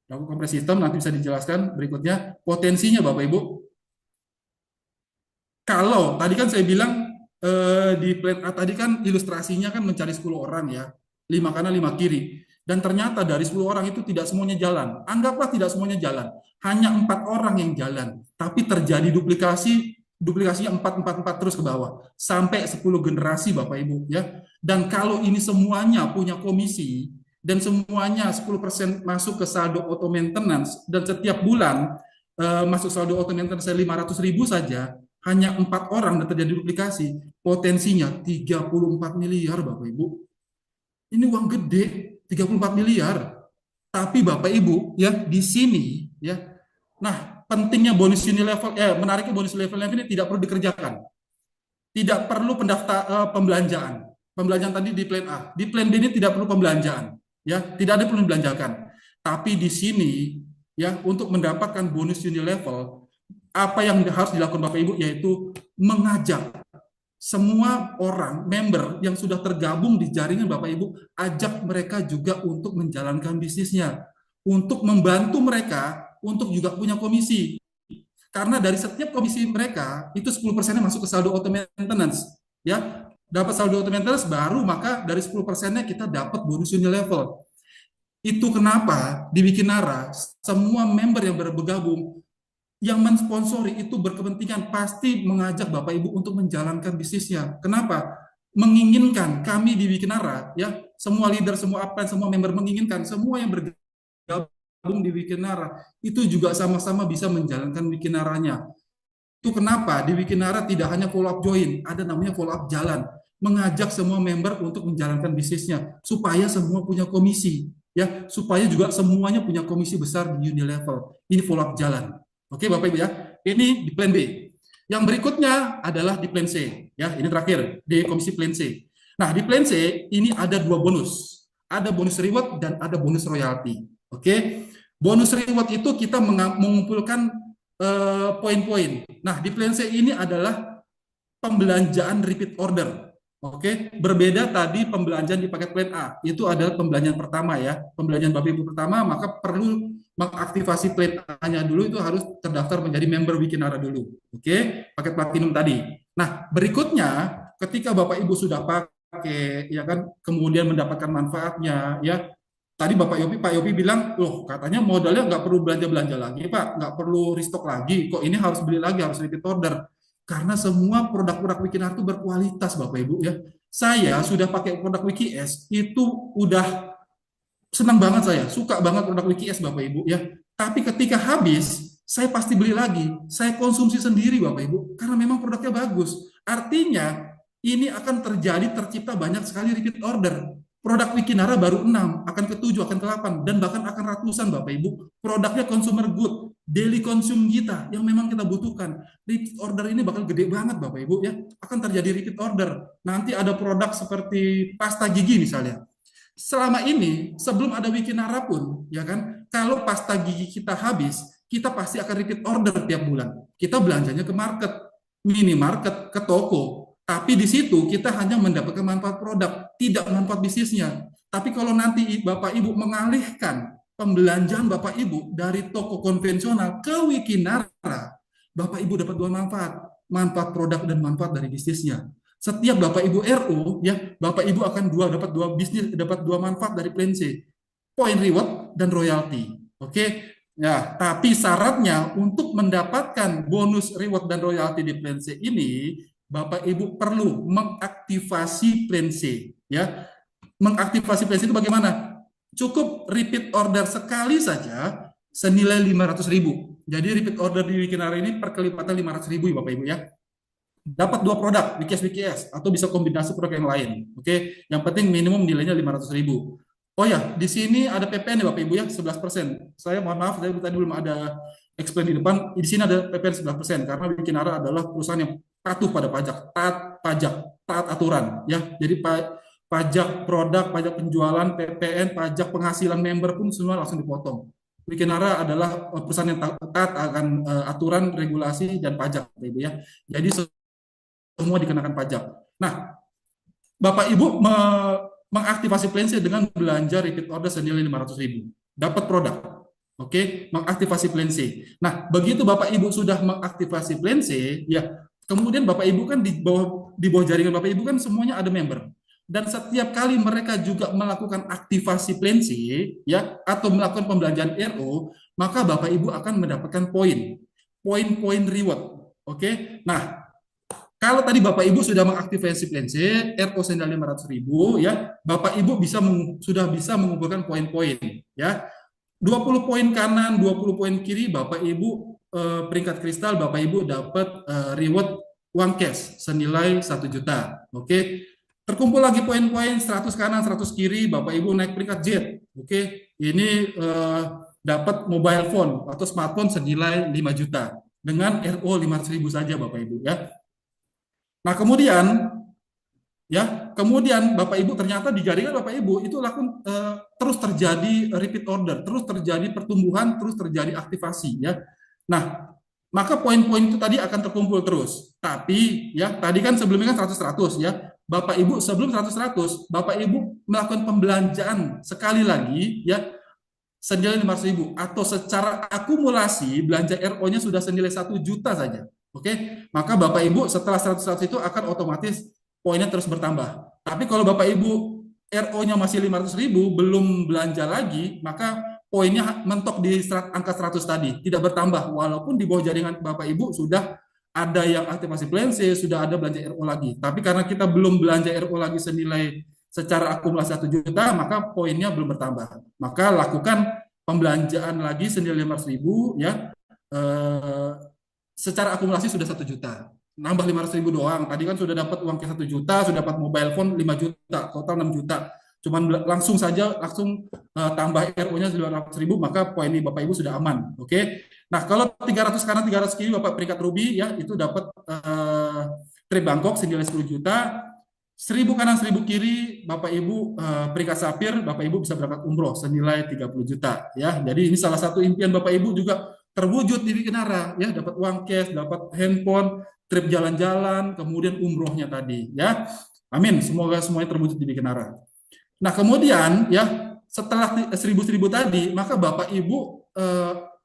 Berlaku kompres sistem nanti bisa dijelaskan berikutnya. Potensinya Bapak Ibu, kalau tadi kan saya bilang di plan A tadi kan ilustrasinya kan mencari 10 orang ya. 5 kanan, 5 kiri. Dan ternyata dari 10 orang itu tidak semuanya jalan. Anggaplah tidak semuanya jalan. Hanya 4 orang yang jalan. Tapi terjadi duplikasinya 4 terus ke bawah. Sampai 10 generasi Bapak Ibu ya. Dan kalau ini semuanya punya komisi, dan semuanya 10% masuk ke saldo auto maintenance, dan setiap bulan masuk saldo auto maintenance 500.000 saja, hanya 4 orang dan terjadi duplikasi, potensinya 34 miliar Bapak Ibu. Ini uang gede, 34 miliar. Tapi Bapak Ibu ya di sini ya. Nah, pentingnya bonus Unilevel menariknya bonus Unilevel ini tidak perlu dikerjakan. Tidak perlu pembelanjaan. Pembelanjaan tadi di plan A. Di plan B ini tidak perlu pembelanjaan, ya, tidak ada perlu dibelanjakan. Tapi di sini ya untuk mendapatkan bonus Unilevel, apa yang harus dilakukan Bapak Ibu yaitu mengajak semua orang member yang sudah tergabung di jaringan Bapak Ibu, ajak mereka juga untuk menjalankan bisnisnya, untuk membantu mereka untuk juga punya komisi. Karena dari setiap komisi mereka itu 10%-nya masuk ke saldo auto maintenance. Ya, dapat saldo auto maintenance baru maka dari 10%-nya kita dapat bonus Unilevel. Itu kenapa di Wikinara semua member yang bergabung yang mensponsori itu berkepentingan pasti mengajak Bapak Ibu untuk menjalankan bisnisnya. Kenapa? Menginginkan kami di Wikinara, ya, semua leader, semua apa, semua member menginginkan semua yang bergabung di Wikinara itu juga sama-sama bisa menjalankan Wikinaranya. Itu kenapa di Wikinara tidak hanya follow up join, ada namanya follow up jalan, mengajak semua member untuk menjalankan bisnisnya supaya semua punya komisi, ya, supaya juga semuanya punya komisi besar di Unilevel. Ini follow up jalan. Oke, Bapak Ibu ya. Ini di plan B. Yang berikutnya adalah di plan C, ya. Ini terakhir di komisi plan C. Nah, di plan C ini ada 2 bonus. Ada bonus reward dan ada bonus royalty. Oke. Bonus reward itu kita mengumpulkan poin-poin. Nah, di plan C ini adalah pembelanjaan repeat order. Oke, berbeda tadi pembelanjaan di paket plan A. Itu adalah pembelanjaan pertama ya. Pembelanjaan Bapak Ibu pertama, maka perlu mengaktifasi plan A-nya dulu, itu harus terdaftar menjadi member Wikinara dulu. Oke, paket platinum tadi. Nah, berikutnya ketika Bapak Ibu sudah pakai ya kan, kemudian mendapatkan manfaatnya ya, tadi Pak Yopi bilang, loh katanya modalnya nggak perlu belanja-belanja lagi Pak, nggak perlu restock lagi, kok ini harus beli lagi, harus repeat order. Karena semua produk-produk Wikinar itu berkualitas Bapak Ibu ya. Saya sudah pakai produk WikiS, itu udah senang banget saya, suka banget produk WikiS Bapak Ibu ya. Tapi ketika habis, saya pasti beli lagi, saya konsumsi sendiri Bapak Ibu, karena memang produknya bagus. Artinya, ini akan tercipta banyak sekali repeat order. Produk Wikinara baru 6, akan ke-7, akan ke-8, dan bahkan akan ratusan Bapak Ibu. Produknya consumer good, daily consume kita, yang memang kita butuhkan. Repeat order ini bakal gede banget Bapak Ibu ya, akan terjadi repeat order. Nanti ada produk seperti pasta gigi misalnya. Selama ini, sebelum ada Wikinara pun, ya kan, kalau pasta gigi kita habis, kita pasti akan repeat order tiap bulan. Kita belanjanya ke market, minimarket, ke toko. Tapi di situ kita hanya mendapatkan manfaat produk, tidak manfaat bisnisnya. Tapi kalau nanti Bapak Ibu mengalihkan pembelanjaan Bapak Ibu dari toko konvensional ke Wikinara, Bapak Ibu dapat 2 manfaat, manfaat produk dan manfaat dari bisnisnya. Setiap Bapak Ibu RO, ya, Bapak Ibu akan dapat dua bisnis, dapat dua manfaat dari plan C, point reward dan royalti. Oke. Ya, tapi syaratnya untuk mendapatkan bonus reward dan royalti di plan C ini, Bapak Ibu perlu mengaktifasi plan C, ya. Mengaktifasi plan C itu bagaimana? Cukup repeat order sekali saja senilai 500.000. Jadi repeat order di Wikinara ini per kelipatan 500.000 ya Bapak Ibu ya. Dapat dua produk, WKS atau bisa kombinasi produk yang lain. Oke, yang penting minimum nilainya 500.000. Oh ya, di sini ada PPN ya Bapak Ibu ya, 11%. Saya mohon maaf, saya tadi belum ada explain di depan. Di sini ada PPN 11% karena Wikinara adalah perusahaan yang patuh pada taat aturan ya. Jadi pajak produk, pajak penjualan, PPN, pajak penghasilan member pun semua langsung dipotong. Wikinara adalah perusahaan yang taat akan aturan, regulasi, dan pajak, Bapak Ibu ya. Jadi semua dikenakan pajak. Nah, Bapak Ibu mengaktifasi plan C dengan belanja repeat order senilai 500.000. Dapat produk. Oke, mengaktifasi plan C. Nah, begitu Bapak Ibu sudah mengaktifasi plan C, ya, kemudian Bapak Ibu kan di bawah jaringan Bapak Ibu kan semuanya ada member. Dan setiap kali mereka juga melakukan aktivasi plan C, ya, atau melakukan pembelanjaan RO, maka Bapak Ibu akan mendapatkan poin reward. Oke. Nah, kalau tadi Bapak Ibu sudah mengaktifasi plan C, RO senilai 500.000, ya, Bapak Ibu sudah bisa mengumpulkan poin-poin, ya. 20 poin kanan, 20 poin kiri, Bapak Ibu peringkat kristal, Bapak Ibu dapat reward uang cash senilai 1 juta. Oke. Terkumpul lagi poin-poin 100 kanan, 100 kiri, Bapak Ibu naik peringkat Z. Oke. Ini dapat mobile phone atau smartphone senilai 5 juta dengan RO 500.000 saja Bapak Ibu ya. Nah, kemudian Bapak Ibu ternyata di jaringan Bapak Ibu itu terus terjadi repeat order, terus terjadi pertumbuhan, terus terjadi aktivasi ya. Nah, maka poin-poin itu tadi akan terkumpul terus. Tapi ya, tadi kan sebelumnya kan 100-100 ya. Bapak Ibu sebelum 100-100, Bapak Ibu melakukan pembelanjaan sekali lagi ya senilai 500.000 atau secara akumulasi belanja RO-nya sudah senilai 1 juta saja. Oke, maka Bapak Ibu setelah 100 itu akan otomatis poinnya terus bertambah. Tapi kalau Bapak Ibu RO-nya masih 500.000 belum belanja lagi, maka poinnya mentok di angka 100 tadi, tidak bertambah walaupun di bawah jaringan Bapak Ibu sudah ada yang aktivasi plan C, sudah ada belanja RO lagi. Tapi karena kita belum belanja RO lagi senilai secara akumulasi 1 juta, maka poinnya belum bertambah. Maka lakukan pembelanjaan lagi senilai 500.000 ya. Secara akumulasi sudah 1 juta. Nambah 500.000 doang. Tadi kan sudah dapat uang ke 1 juta, sudah dapat mobile phone 5 juta, total 6 juta. Cuman langsung tambah RO-nya 900.000, maka poin ini Bapak Ibu sudah aman. Oke. Nah, kalau 300 kanan 300 kiri Bapak peringkat ruby ya, itu dapat trip Bangkok senilai 10 juta. 1.000 kanan 1.000 kiri Bapak Ibu peringkat sapir, Bapak Ibu bisa berangkat umroh senilai 30 juta ya. Jadi ini salah satu impian Bapak Ibu juga terwujud di Wikinara ya, dapat uang cash, dapat handphone, trip jalan-jalan, kemudian umrohnya tadi ya. Amin, semoga semuanya terwujud di Wikinara. Nah, kemudian ya setelah 1.000 tadi, maka Bapak Ibu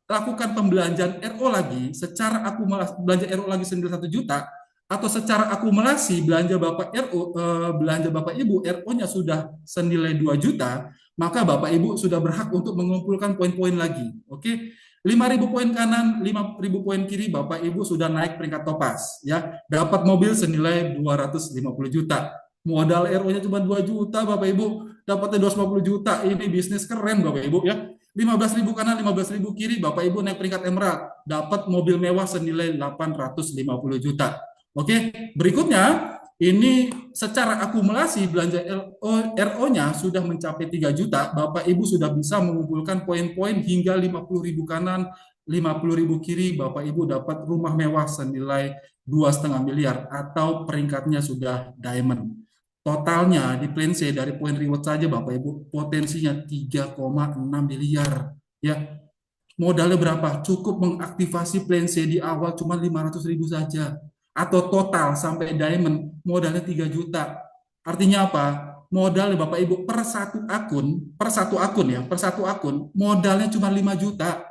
lakukan pembelanjaan RO lagi secara akumulasi, belanja RO lagi senilai 1 juta atau secara akumulasi belanja Bapak Ibu RO-nya sudah senilai 2 juta, maka Bapak Ibu sudah berhak untuk mengumpulkan poin-poin lagi. Oke. 5.000 poin kanan, 5.000 poin kiri, Bapak Ibu sudah naik peringkat topas ya. Dapat mobil senilai 250 juta. Modal RO-nya cuma 2 juta, Bapak Ibu. Dapatnya 250 juta. Ini bisnis keren, Bapak Ibu ya. 15.000 kanan, 15.000 kiri, Bapak Ibu naik peringkat emerald. Dapat mobil mewah senilai 850 juta. Oke, berikutnya ini secara akumulasi belanja RO-nya sudah mencapai 3 juta, Bapak Ibu sudah bisa mengumpulkan poin-poin hingga 50.000 kanan, 50.000 kiri, Bapak Ibu dapat rumah mewah senilai 2,5 miliar atau peringkatnya sudah diamond. Totalnya di plan C dari poin reward saja Bapak Ibu potensinya 3,6 miliar. Ya, modalnya berapa? Cukup mengaktifasi plan C di awal cuma 500.000 saja. Atau total sampai diamond modalnya 3 juta. Artinya apa? Modal Bapak Ibu per satu akun modalnya cuma 5 juta.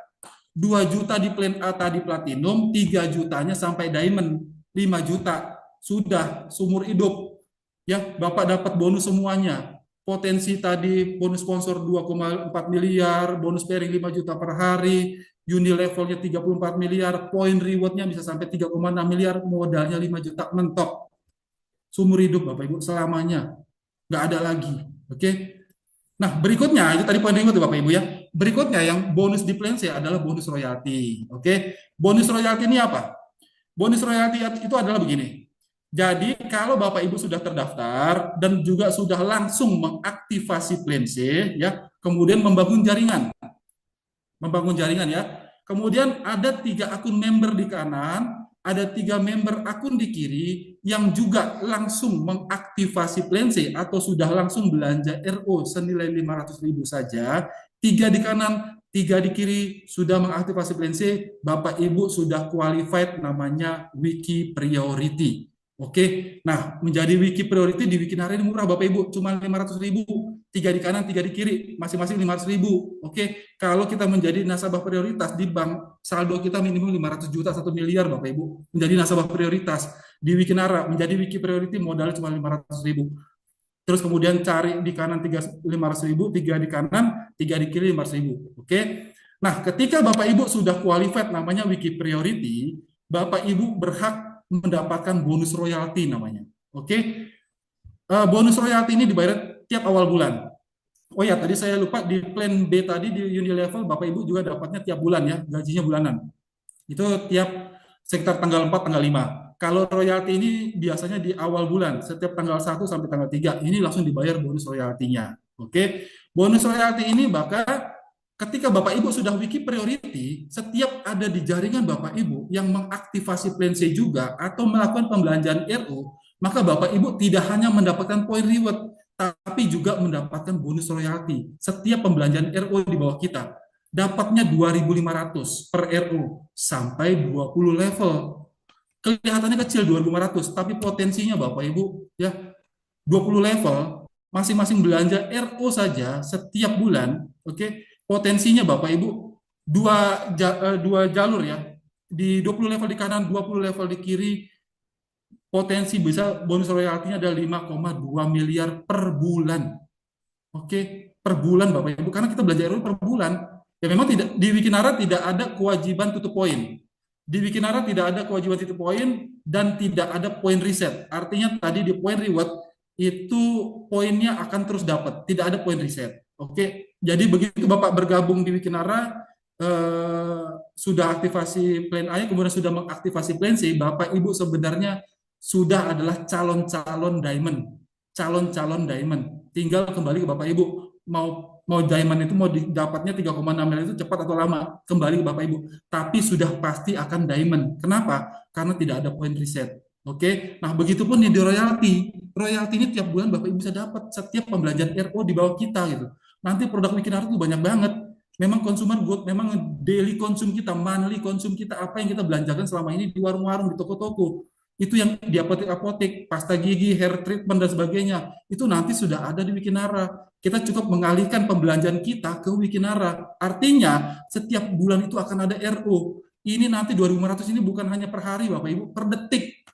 2 juta di plan A tadi platinum, 3 jutanya sampai diamond, 5 juta. sudah seumur hidup. Ya, Bapak dapat bonus semuanya. Potensi tadi bonus sponsor 2,4 miliar, bonus pairing 5 juta per hari, uni levelnya 34 miliar, poin rewardnya bisa sampai 3,6 miliar, modalnya 5 juta mentok. Seumur hidup Bapak Ibu, selamanya. Nggak ada lagi. Oke. Nah, berikutnya, itu tadi poin berikutnya Bapak Ibu ya. Berikutnya yang bonus di plan C adalah bonus royalti. Oke. Bonus royalti ini apa? Bonus royalti itu adalah begini. Jadi kalau Bapak Ibu sudah terdaftar dan juga sudah langsung mengaktifasi plan C ya, kemudian membangun jaringan ya. Kemudian ada 3 akun member di kanan, ada 3 member akun di kiri yang juga langsung mengaktifasi plan C atau sudah langsung belanja RO senilai 500.000 saja. 3 di kanan, 3 di kiri sudah mengaktifasi plan C, Bapak Ibu sudah qualified, namanya Wiki Priority. Oke, nah menjadi Wiki Priority di Wikinara ini murah Bapak Ibu, cuma 500.000, 3 di kanan, 3 di kiri, masing-masing 500.000. Oke, kalau kita menjadi nasabah prioritas di bank, saldo kita minimum 500 juta, 1 miliar Bapak Ibu, menjadi nasabah prioritas. Di Wikinara, menjadi Wiki Priority modalnya cuma 500.000. Terus kemudian cari di kanan 500.000, 3 di kanan, 3 di kiri 500.000. Oke, nah ketika Bapak Ibu sudah qualified namanya Wiki Priority, Bapak Ibu berhak mendapatkan bonus royalti namanya. Oke, bonus royalti ini dibayar tiap awal bulan. Oh ya, tadi saya lupa di plan B tadi di Unilevel Bapak Ibu juga dapatnya tiap bulan ya, gajinya bulanan. Itu tiap sekitar tanggal 4, tanggal 5. Kalau royalti ini biasanya di awal bulan, setiap tanggal 1 sampai tanggal 3, ini langsung dibayar bonus royaltinya. Oke. Bonus royalti ini bakal ketika Bapak Ibu sudah Wiki Priority, setiap ada di jaringan Bapak Ibu yang mengaktifasi plan C juga atau melakukan pembelanjaan RO, maka Bapak Ibu tidak hanya mendapatkan poin reward, tapi juga mendapatkan bonus royalti. Setiap pembelanjaan RO di bawah kita, dapatnya 2.500 per RO sampai 20 level. Kelihatannya kecil 2.500, tapi potensinya Bapak Ibu ya 20 level, masing-masing belanja RO saja setiap bulan, oke, potensinya Bapak Ibu dua jalur ya. Di 20 level di kanan, 20 level di kiri, potensi bisa bonus royaltinya ada 5,2 miliar per bulan. Oke, per bulan Bapak Ibu, karena kita belanja RO per bulan. Ya memang tidak di Wikinara tidak ada kewajiban tutup poin. Di Wikinara tidak ada kewajiban tutup poin dan tidak ada poin reset. Artinya tadi di poin reward itu poinnya akan terus dapat, tidak ada poin reset. Oke, jadi begitu Bapak bergabung di Wikinara, sudah aktivasi plan A, kemudian sudah mengaktifasi plan C, Bapak Ibu sebenarnya sudah adalah calon-calon diamond, calon-calon diamond. Tinggal kembali ke Bapak Ibu, mau diamond itu mau didapatnya 3,6 miliar itu cepat atau lama, kembali ke Bapak Ibu. Tapi sudah pasti akan diamond. Kenapa? Karena tidak ada poin reset. Oke, nah begitupun di royalti. Royalti ini tiap bulan Bapak Ibu bisa dapat setiap pembelanjaan RO di bawah kita gitu. Nanti produk Wikinara itu banyak banget. Memang consumer good, memang daily konsum kita, monthly konsum kita, apa yang kita belanjakan selama ini di warung-warung, di toko-toko. Itu yang di apotek-apotek, pasta gigi, hair treatment, dan sebagainya. Itu nanti sudah ada di Wikinara. Kita cukup mengalihkan pembelanjaan kita ke Wikinara. Artinya, setiap bulan itu akan ada RO. Ini nanti 2.500 ini bukan hanya per hari, Bapak Ibu, per detik.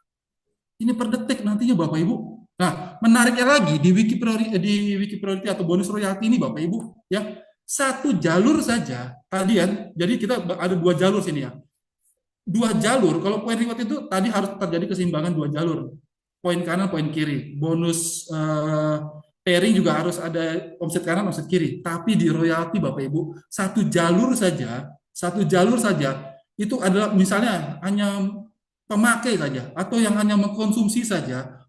Ini per detik nantinya, Bapak Ibu. Nah, menariknya lagi di Wiki Priority atau bonus royalti ini, Bapak Ibu, ya, satu jalur saja tadi kan. Jadi kita ada 2 jalur sini ya. 2 jalur, kalau poin reward itu tadi harus terjadi keseimbangan 2 jalur. Poin kanan, poin kiri. Bonus pairing juga harus ada omset kanan, omset kiri. Tapi di royalti Bapak Ibu, satu jalur saja itu adalah misalnya hanya pemakai saja atau yang hanya mengkonsumsi saja.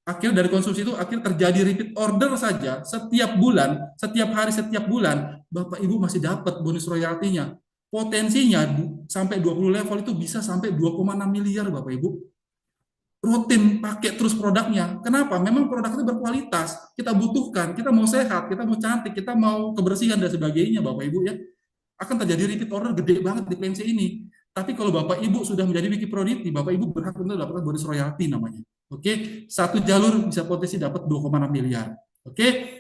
Akhir dari konsumsi itu akhir terjadi repeat order saja setiap bulan, setiap hari, setiap bulan, Bapak Ibu masih dapat bonus royaltinya. Potensinya sampai 20 level itu bisa sampai 2,6 miliar Bapak Ibu. Rutin pakai terus produknya. Kenapa? Memang produk itu berkualitas. Kita butuhkan, kita mau sehat, kita mau cantik, kita mau kebersihan dan sebagainya Bapak Ibu ya. Akan terjadi repeat order gede banget di PNC ini. Tapi kalau Bapak Ibu sudah menjadi Wiki Priority, Bapak Ibu berhak untuk mendapatkan bonus royalti namanya. Oke, satu jalur bisa potensi dapat 2,6 miliar. Oke.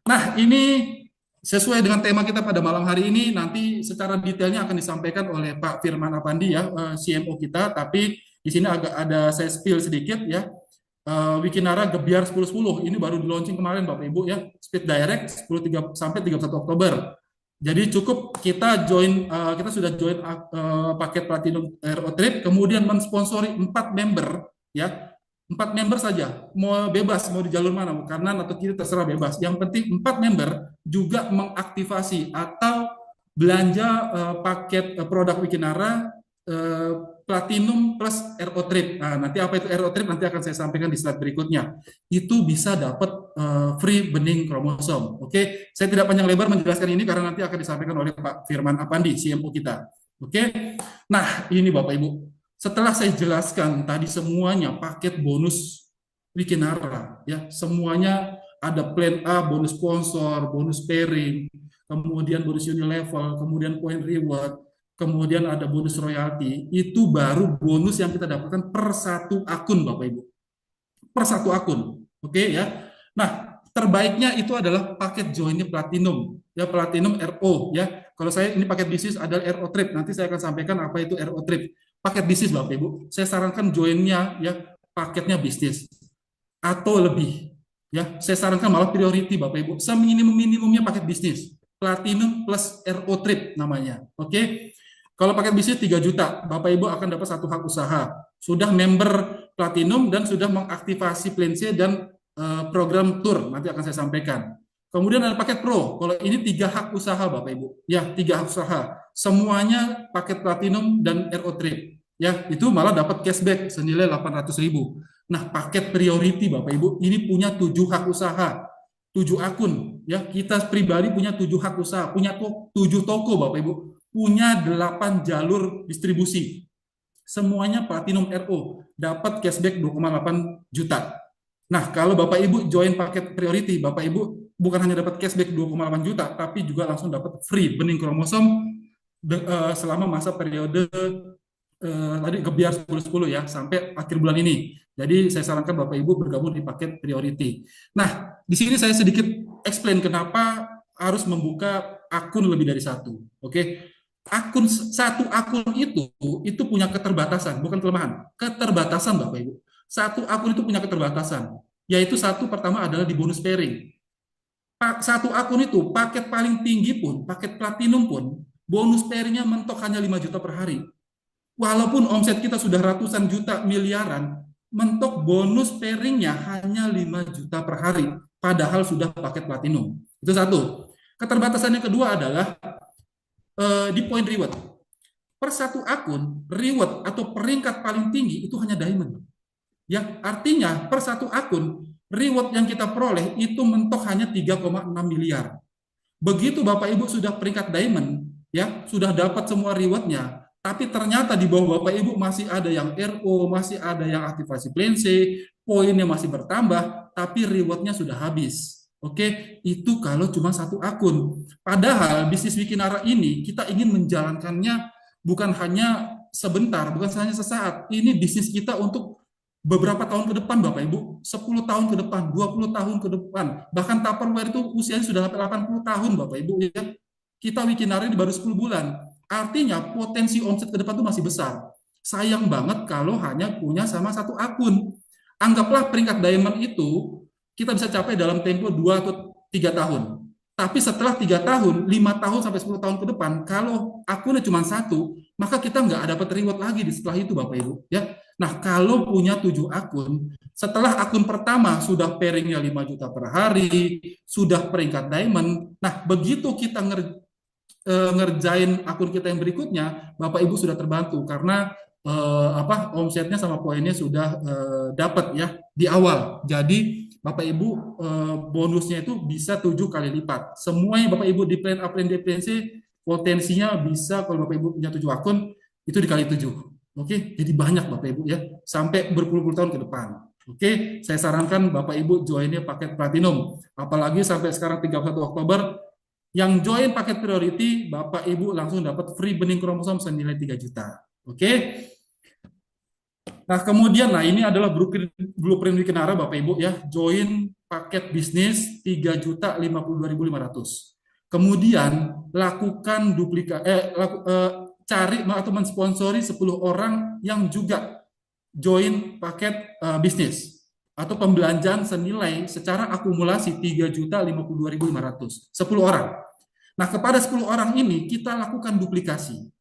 Nah, ini sesuai dengan tema kita pada malam hari ini, nanti secara detailnya akan disampaikan oleh Pak Firman Apandi ya, CMO kita, tapi di sini agak ada saya spill sedikit ya. Wikinara Gebiar 1010 ini baru di launching kemarin Bapak Ibu ya, Speed Direct 10 sampai 31 Oktober. Jadi cukup kita join, kita sudah join paket Platinum RO Trip, kemudian mensponsori 4 member ya, 4 member saja, mau bebas mau di jalur mana, mau kanan atau kiri terserah bebas. Yang penting 4 member juga mengaktifasi atau belanja paket produk Wikinara eh, Platinum plus RO Trip. Nah, nanti apa itu RO Trip nanti akan saya sampaikan di slide berikutnya. Itu bisa dapat free bening kromosom. Oke, saya tidak panjang lebar menjelaskan ini karena nanti akan disampaikan oleh Pak Firman Apandi, CMO kita. Oke, nah ini Bapak Ibu. Setelah saya jelaskan tadi semuanya paket bonus Wikinara, ya semuanya ada plan A, bonus sponsor, bonus pairing, kemudian bonus unilevel, kemudian point reward, kemudian ada bonus royalti, itu baru bonus yang kita dapatkan per satu akun Bapak Ibu. Per satu akun. Oke ya. Nah, terbaiknya itu adalah paket joinnya Platinum. Ya, Platinum RO ya. Kalau saya ini paket bisnis adalah RO Trip. Nanti saya akan sampaikan apa itu RO Trip. Paket bisnis Bapak Ibu. Saya sarankan joinnya ya paketnya bisnis atau lebih. Ya, saya sarankan malah priority Bapak Ibu. Seminimum-minimumnya paket bisnis. Platinum plus RO Trip namanya. Oke. Kalau paket bisnis 3 juta, Bapak Ibu akan dapat satu hak usaha. Sudah member Platinum dan sudah mengaktifasi plan C dan program tour. Nanti akan saya sampaikan. Kemudian ada paket Pro. Kalau ini 3 hak usaha Bapak Ibu. Ya, 3 hak usaha. Semuanya paket Platinum dan RO Trip. Ya, itu malah dapat cashback senilai 800.000. Nah, paket priority Bapak Ibu, ini punya 7 hak usaha, 7 akun. Ya, kita pribadi punya 7 hak usaha, punya 7 toko Bapak Ibu, punya 8 jalur distribusi. Semuanya Platinum RO, dapat cashback 2,8 juta. Nah, kalau Bapak Ibu join paket priority, Bapak Ibu bukan hanya dapat cashback 2,8 juta, tapi juga langsung dapat free bening kromosom selama masa periode tadi Gebiar 10-10 ya, sampai akhir bulan ini. Jadi saya sarankan Bapak Ibu bergabung di paket priority. Nah, di sini saya sedikit explain kenapa harus membuka akun lebih dari satu. Oke, satu akun itu punya keterbatasan, bukan kelemahan, keterbatasan Bapak Ibu. Satu akun itu punya keterbatasan, yaitu satu pertama adalah di bonus pairing. Satu akun itu paket paling tinggi pun, paket platinum pun, bonus pairingnya mentok hanya 5 juta per hari. Walaupun omset kita sudah ratusan juta miliaran, mentok bonus pairingnya hanya 5 juta per hari, padahal sudah paket platinum. Itu satu. Keterbatasan yang kedua adalah di point reward. Per satu akun, reward atau peringkat paling tinggi itu hanya diamond. Ya, artinya per satu akun, reward yang kita peroleh itu mentok hanya 3,6 miliar. Begitu Bapak Ibu sudah peringkat diamond, ya, sudah dapat semua rewardnya, tapi ternyata di bawah Bapak Ibu masih ada yang RO, masih ada yang aktivasi plan C, poinnya masih bertambah, tapi rewardnya sudah habis. Oke, itu kalau cuma satu akun. Padahal bisnis Wikinara ini kita ingin menjalankannya bukan hanya sebentar, bukan hanya sesaat. Ini bisnis kita untuk beberapa tahun ke depan Bapak Ibu, 10 tahun ke depan, 20 tahun ke depan. Bahkan Tupperware itu usianya sudah 80 tahun Bapak Ibu ya. Kita Wikinara ini baru 10 bulan. Artinya potensi omset ke depan itu masih besar. Sayang banget kalau hanya punya sama satu akun. Anggaplah peringkat diamond itu kita bisa capai dalam tempo 2 atau 3 tahun. Tapi setelah 3 tahun, 5 tahun sampai 10 tahun ke depan, kalau akunnya cuma satu, maka kita nggak dapat reward lagi di setelah itu Bapak Ibu. Ya. Nah, kalau punya 7 akun, setelah akun pertama sudah pairingnya 5 juta per hari, sudah peringkat diamond, nah begitu kita ngerjain akun kita yang berikutnya, Bapak Ibu sudah terbantu karena omsetnya sama poinnya sudah dapat ya di awal. Jadi Bapak Ibu bonusnya itu bisa 7 kali lipat. Semua yang Bapak Ibu di plan A, plan D, plan C potensinya bisa kalau Bapak Ibu punya 7 akun itu dikali 7. Oke, jadi banyak Bapak Ibu ya sampai berpuluh-puluh tahun ke depan. Oke, saya sarankan Bapak Ibu joinnya paket platinum. Apalagi sampai sekarang 31 Oktober yang join paket priority, Bapak Ibu langsung dapat free bening kromosom senilai 3 juta. Oke. Nah, kemudian ini adalah blueprint Wikinara Bapak Ibu ya. Join paket bisnis 3.052.500. Kemudian lakukan cari atau mensponsori 10 orang yang juga join paket bisnis. atau pembelanjaan senilai secara akumulasi 3.052.500, 10 orang. Nah, kepada 10 orang ini kita lakukan duplikasi.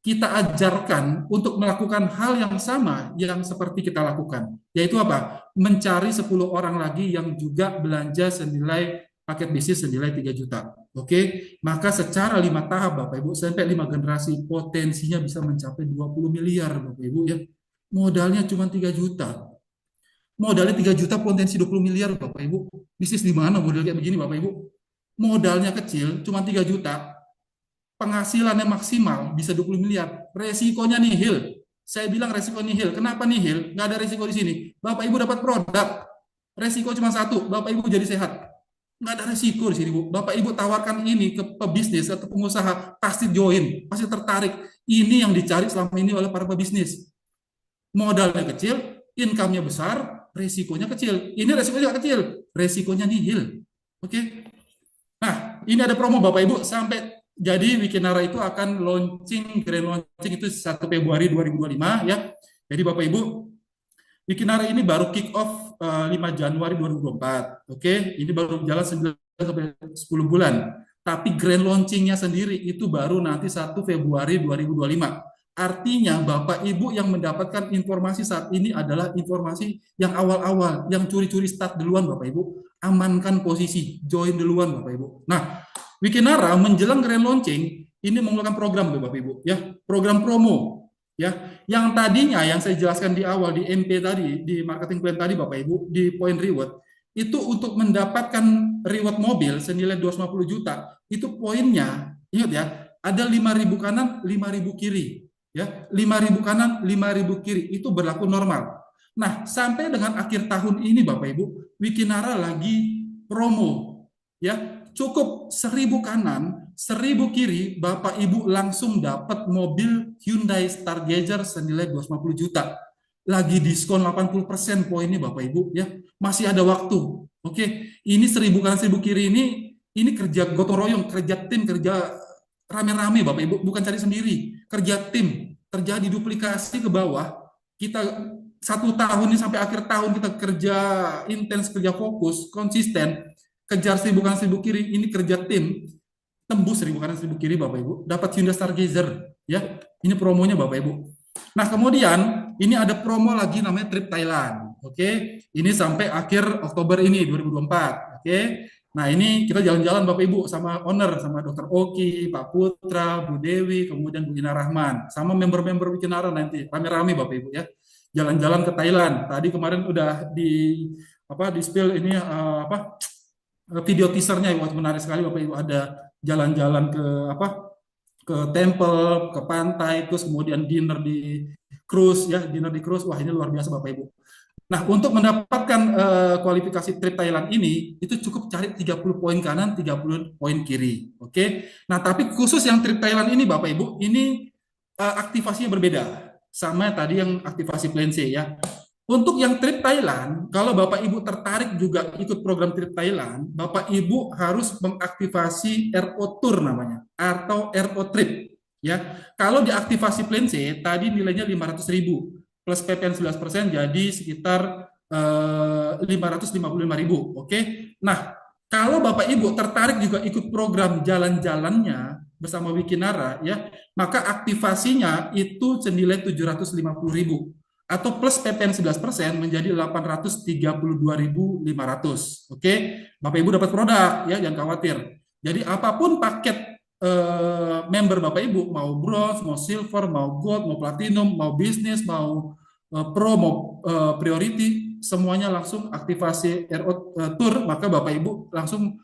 Kita ajarkan untuk melakukan hal yang sama yang seperti kita lakukan, yaitu apa? Mencari 10 orang lagi yang juga belanja senilai paket bisnis senilai 3 juta. Oke, maka secara 5 tahap Bapak Ibu sampai 5 generasi potensinya bisa mencapai 20 miliar Bapak Ibu ya. Modalnya cuma 3 juta. Modalnya 3 juta potensi 20 miliar Bapak Ibu. Bisnis di mana model kayak begini Bapak Ibu? Modalnya kecil cuma 3 juta, penghasilannya maksimal bisa 20 miliar, resikonya nihil. Saya bilang resiko nihil. Kenapa nihil? Nggak ada resiko di sini. Bapak Ibu dapat produk, resiko cuma satu, Bapak Ibu jadi sehat. Nggak ada resiko di sini, Bu. Bapak Ibu tawarkan ini ke pebisnis atau pengusaha, pasti join, pasti tertarik. Ini yang dicari selama ini oleh para pebisnis. Modalnya kecil, income-nya besar, resikonya kecil. Ini resikonya kecil, resikonya nihil. Oke? Nah, ini ada promo Bapak Ibu sampai jadi Wikinara itu akan launching, grand launching itu 1 Februari 2025 ya. Jadi Bapak Ibu, Wikinara ini baru kick off 5 Januari 2024. Oke, ini baru jalan 9 sampai 10 bulan. Tapi grand launchingnya sendiri itu baru nanti 1 Februari 2025. Artinya Bapak Ibu yang mendapatkan informasi saat ini adalah informasi yang awal-awal, yang curi-curi start duluan Bapak Ibu. Amankan posisi, join duluan Bapak Ibu. Nah, Wikinara menjelang grand launching ini menggunakan program Bapak Ibu ya, program promo ya. Yang tadinya yang saya jelaskan di awal di MP tadi, di marketing plan tadi Bapak Ibu, di point reward itu untuk mendapatkan reward mobil senilai 250 juta, itu poinnya ingat ya, ada 5.000 kanan, 5.000 kiri ya. 5.000 kanan, 5.000 kiri itu berlaku normal. Nah, sampai dengan akhir tahun ini Bapak Ibu, Wikinara lagi promo ya. Cukup 1.000 kanan, 1.000 kiri, Bapak Ibu langsung dapat mobil Hyundai Stargazer senilai 250 juta. Lagi diskon 80% poinnya Bapak Ibu ya. Masih ada waktu. Oke, ini 1.000 kanan 1.000 kiri ini kerja gotong royong, kerja tim, kerja rame-rame Bapak Ibu, bukan cari sendiri. Kerja tim, terjadi duplikasi ke bawah. Kita 1 tahun ini sampai akhir tahun kita kerja intens, kerja fokus, konsisten. Kejar 1.000 kanan 1.000 kiri, ini kerja tim, tembus 1.000 kanan 1.000 kiri Bapak Ibu, dapat Hyundai Stargazer ya. Ini promonya Bapak Ibu. Nah, kemudian ini ada promo lagi namanya trip Thailand. Oke, ini sampai akhir Oktober ini 2024. Oke. Nah, ini kita jalan-jalan Bapak Ibu sama owner, sama Dr. Oki, Pak Putra, Bu Dewi, kemudian Bu Ina Rahman, sama member-member Wikinara nanti rame-rame Bapak Ibu ya. Jalan-jalan ke Thailand. Tadi kemarin udah di spill ini video teasernya menarik sekali Bapak Ibu, ada jalan-jalan ke temple, ke pantai, terus kemudian dinner di cruise ya, dinner di cruise. Wah, ini luar biasa Bapak Ibu. Nah, untuk mendapatkan kualifikasi trip Thailand ini itu cukup cari 30 poin kanan, 30 poin kiri. Oke. Nah, tapi khusus yang trip Thailand ini Bapak Ibu, ini aktivasinya berbeda sama tadi yang aktivasi plan C ya. Untuk yang trip Thailand, kalau Bapak Ibu tertarik juga ikut program trip Thailand, Bapak Ibu harus mengaktifasi RO Tour namanya, atau RO Trip. Ya, kalau diaktifasi plan C, tadi nilainya 500.000, plus PPN 11% jadi sekitar 555.000. Oke. Nah, kalau Bapak Ibu tertarik juga ikut program jalan-jalannya bersama Wikinara, ya, maka aktivasinya itu senilai 750.000. Atau plus PPN 11% menjadi 832.500. Oke, Bapak Ibu dapat produk ya, jangan khawatir. Jadi apapun paket member Bapak Ibu, mau bronze, mau silver, mau gold, mau platinum, mau bisnis, mau pro, mau priority, semuanya langsung aktivasi RO Tour, maka Bapak Ibu langsung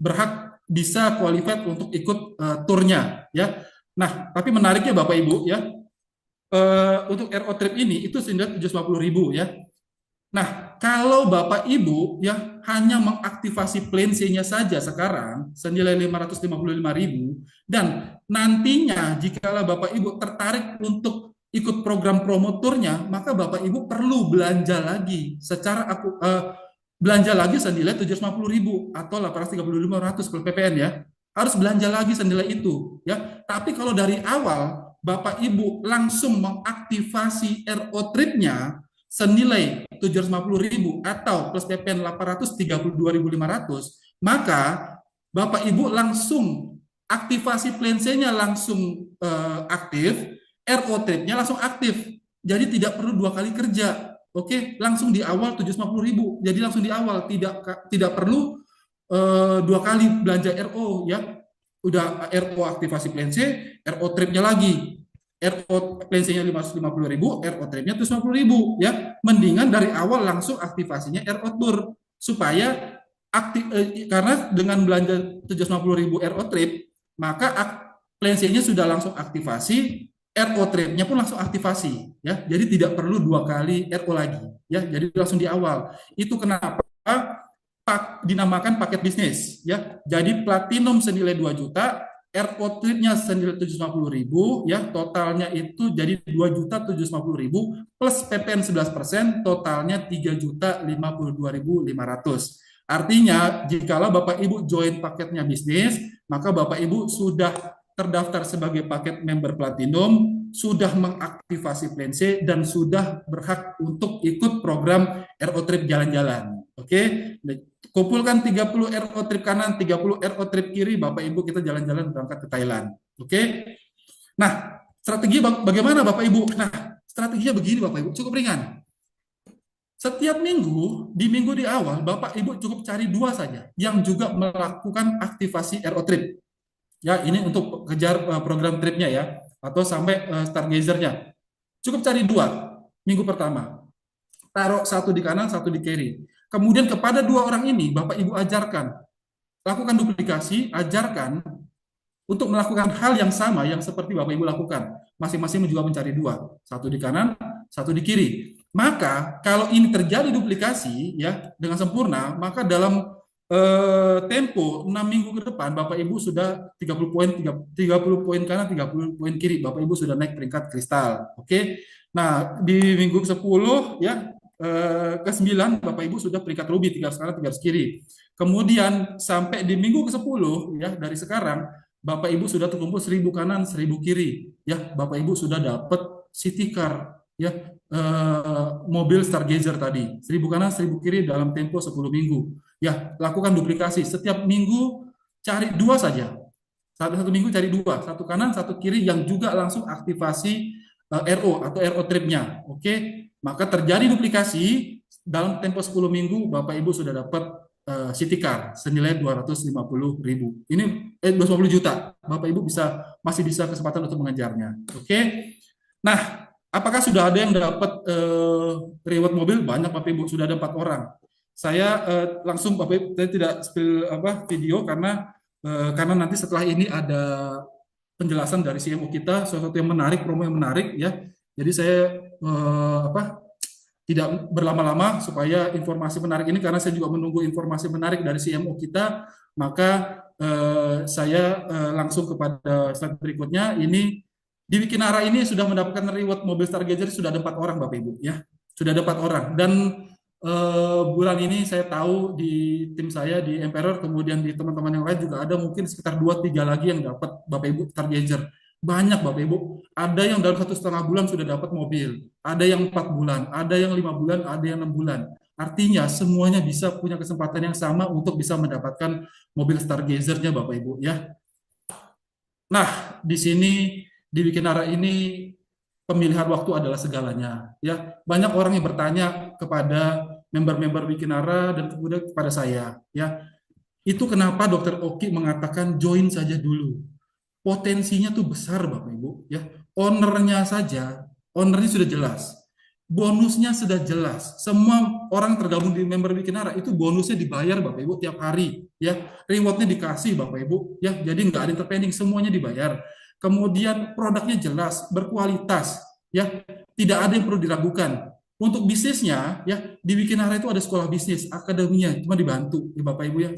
berhak bisa qualified untuk ikut turnya ya. Nah, tapi menariknya Bapak Ibu ya, untuk RO Trip ini itu senilai 750.000 ya. Nah, kalau Bapak Ibu ya hanya mengaktifasi plan C-nya saja sekarang senilai 555.000, dan nantinya jika Bapak Ibu tertarik untuk ikut program promotornya, maka Bapak Ibu perlu belanja lagi belanja lagi senilai 750.000 atau 835.500 per PPN ya. Harus belanja lagi senilai itu ya. Tapi kalau dari awal Bapak Ibu langsung mengaktifasi RO Trip-nya, senilai 750.000 atau plus PPN 832.500, maka Bapak Ibu langsung aktivasi plan C-nya langsung aktif, RO trip-nya langsung aktif. Jadi tidak perlu dua kali kerja. Oke, langsung di awal 750.000. Jadi langsung di awal, tidak perlu dua kali belanja RO ya. Udah RO aktivasi plan C, RO tripnya lagi. RO plan C-nya 550.000, RO tripnya 750.000 ya. Mendingan dari awal langsung aktivasinya RO tour supaya karena dengan belanja 750.000 RO trip, maka plan C-nya sudah langsung aktivasi, RO trip-nya pun langsung aktivasi ya. Jadi tidak perlu dua kali RO lagi ya. Jadi langsung di awal. Itu kenapa dinamakan paket bisnis ya. Jadi platinum senilai 2 juta, RO trip-nya senilai 750.000 ya, totalnya itu jadi 2.750.000 plus PPN 11%, totalnya 3.052.500. Artinya, jikalau Bapak Ibu join paketnya bisnis, maka Bapak Ibu sudah terdaftar sebagai paket member platinum, sudah mengaktifasi plan C, dan sudah berhak untuk ikut program RO Trip jalan-jalan. Oke, kumpulkan 30 RO Trip kanan, 30 RO Trip kiri, Bapak Ibu kita jalan-jalan berangkat ke Thailand. Oke, nah strategi bagaimana Bapak Ibu? Nah, strateginya begini Bapak Ibu, cukup ringan. Setiap minggu, di minggu di awal, Bapak Ibu cukup cari dua saja yang juga melakukan aktivasi RO Trip. Ya, ini untuk kejar program tripnya ya, atau sampai stargazer-nya. Cukup cari dua minggu pertama. Taruh satu di kanan, satu di kiri. Kemudian kepada dua orang ini, Bapak Ibu ajarkan. Lakukan duplikasi, ajarkan untuk melakukan hal yang sama yang seperti Bapak Ibu lakukan. Masing-masing juga mencari dua. Satu di kanan, satu di kiri. Maka kalau ini terjadi duplikasi ya dengan sempurna, maka dalam tempo 6 minggu ke depan Bapak Ibu sudah 30 poin, 30 poin kanan, 30 poin kiri. Bapak Ibu sudah naik peringkat kristal. Oke. Nah, di minggu ke-10 ya ke-9 Bapak Ibu sudah peringkat ruby, 300 kanan, 300 kiri. Kemudian sampai di minggu ke-10 ya dari sekarang Bapak Ibu sudah terkumpul 1.000 kanan, 1.000 kiri. Ya, Bapak Ibu sudah dapat city car ya, mobil Stargazer tadi. 1.000 kanan, 1.000 kiri dalam tempo 10 minggu. Ya, lakukan duplikasi. Setiap minggu cari dua saja. Satu minggu cari dua, satu kanan, satu kiri yang juga langsung aktivasi RO atau RO tripnya. Oke, maka terjadi duplikasi dalam tempo 10 minggu Bapak Ibu sudah dapat city car senilai 250.000. Ini 250 juta. Bapak Ibu masih bisa kesempatan untuk mengejarnya. Oke. Nah, apakah sudah ada yang dapat reward mobil? Banyak Bapak Ibu, sudah ada 4 orang. Saya langsung Bapak Ibu, saya tidak spill video karena nanti setelah ini ada penjelasan dari CMO kita, sesuatu yang menarik, promo yang menarik ya. Jadi saya tidak berlama-lama supaya informasi menarik ini, karena saya juga menunggu informasi menarik dari CMO kita, maka saya langsung kepada slide berikutnya. Ini di Wikinara ini sudah mendapatkan reward mobil Stargazer sudah ada 4 orang Bapak Ibu ya, sudah ada 4 orang. Dan bulan ini saya tahu di tim saya di Emperor, kemudian di teman-teman yang lain juga ada mungkin sekitar 2-3 lagi yang dapat Bapak Ibu Stargazer. Banyak Bapak Ibu, ada yang dalam 1,5 bulan sudah dapat mobil, ada yang 4 bulan, ada yang 5 bulan, ada yang 6 bulan. Artinya semuanya bisa punya kesempatan yang sama untuk bisa mendapatkan mobil Stargazer-nya Bapak Ibu ya. Nah, di sini di Wikinara ini pemilihan waktu adalah segalanya ya. Banyak orang yang bertanya kepada member-member Wikinara dan kemudian kepada saya ya. Itu kenapa Dokter Oki mengatakan join saja dulu. Potensinya tuh besar Bapak Ibu ya. Ownernya sudah jelas. Bonusnya sudah jelas. Semua orang tergabung di member Wikinara itu bonusnya dibayar Bapak Ibu tiap hari ya. Rewardnya dikasih Bapak Ibu ya. Jadi nggak ada interpending, semuanya dibayar. Kemudian produknya jelas, berkualitas ya. Tidak ada yang perlu diragukan. Untuk bisnisnya ya, di Wikinara itu ada sekolah bisnis, akademinya cuma dibantu ya Bapak Ibu ya.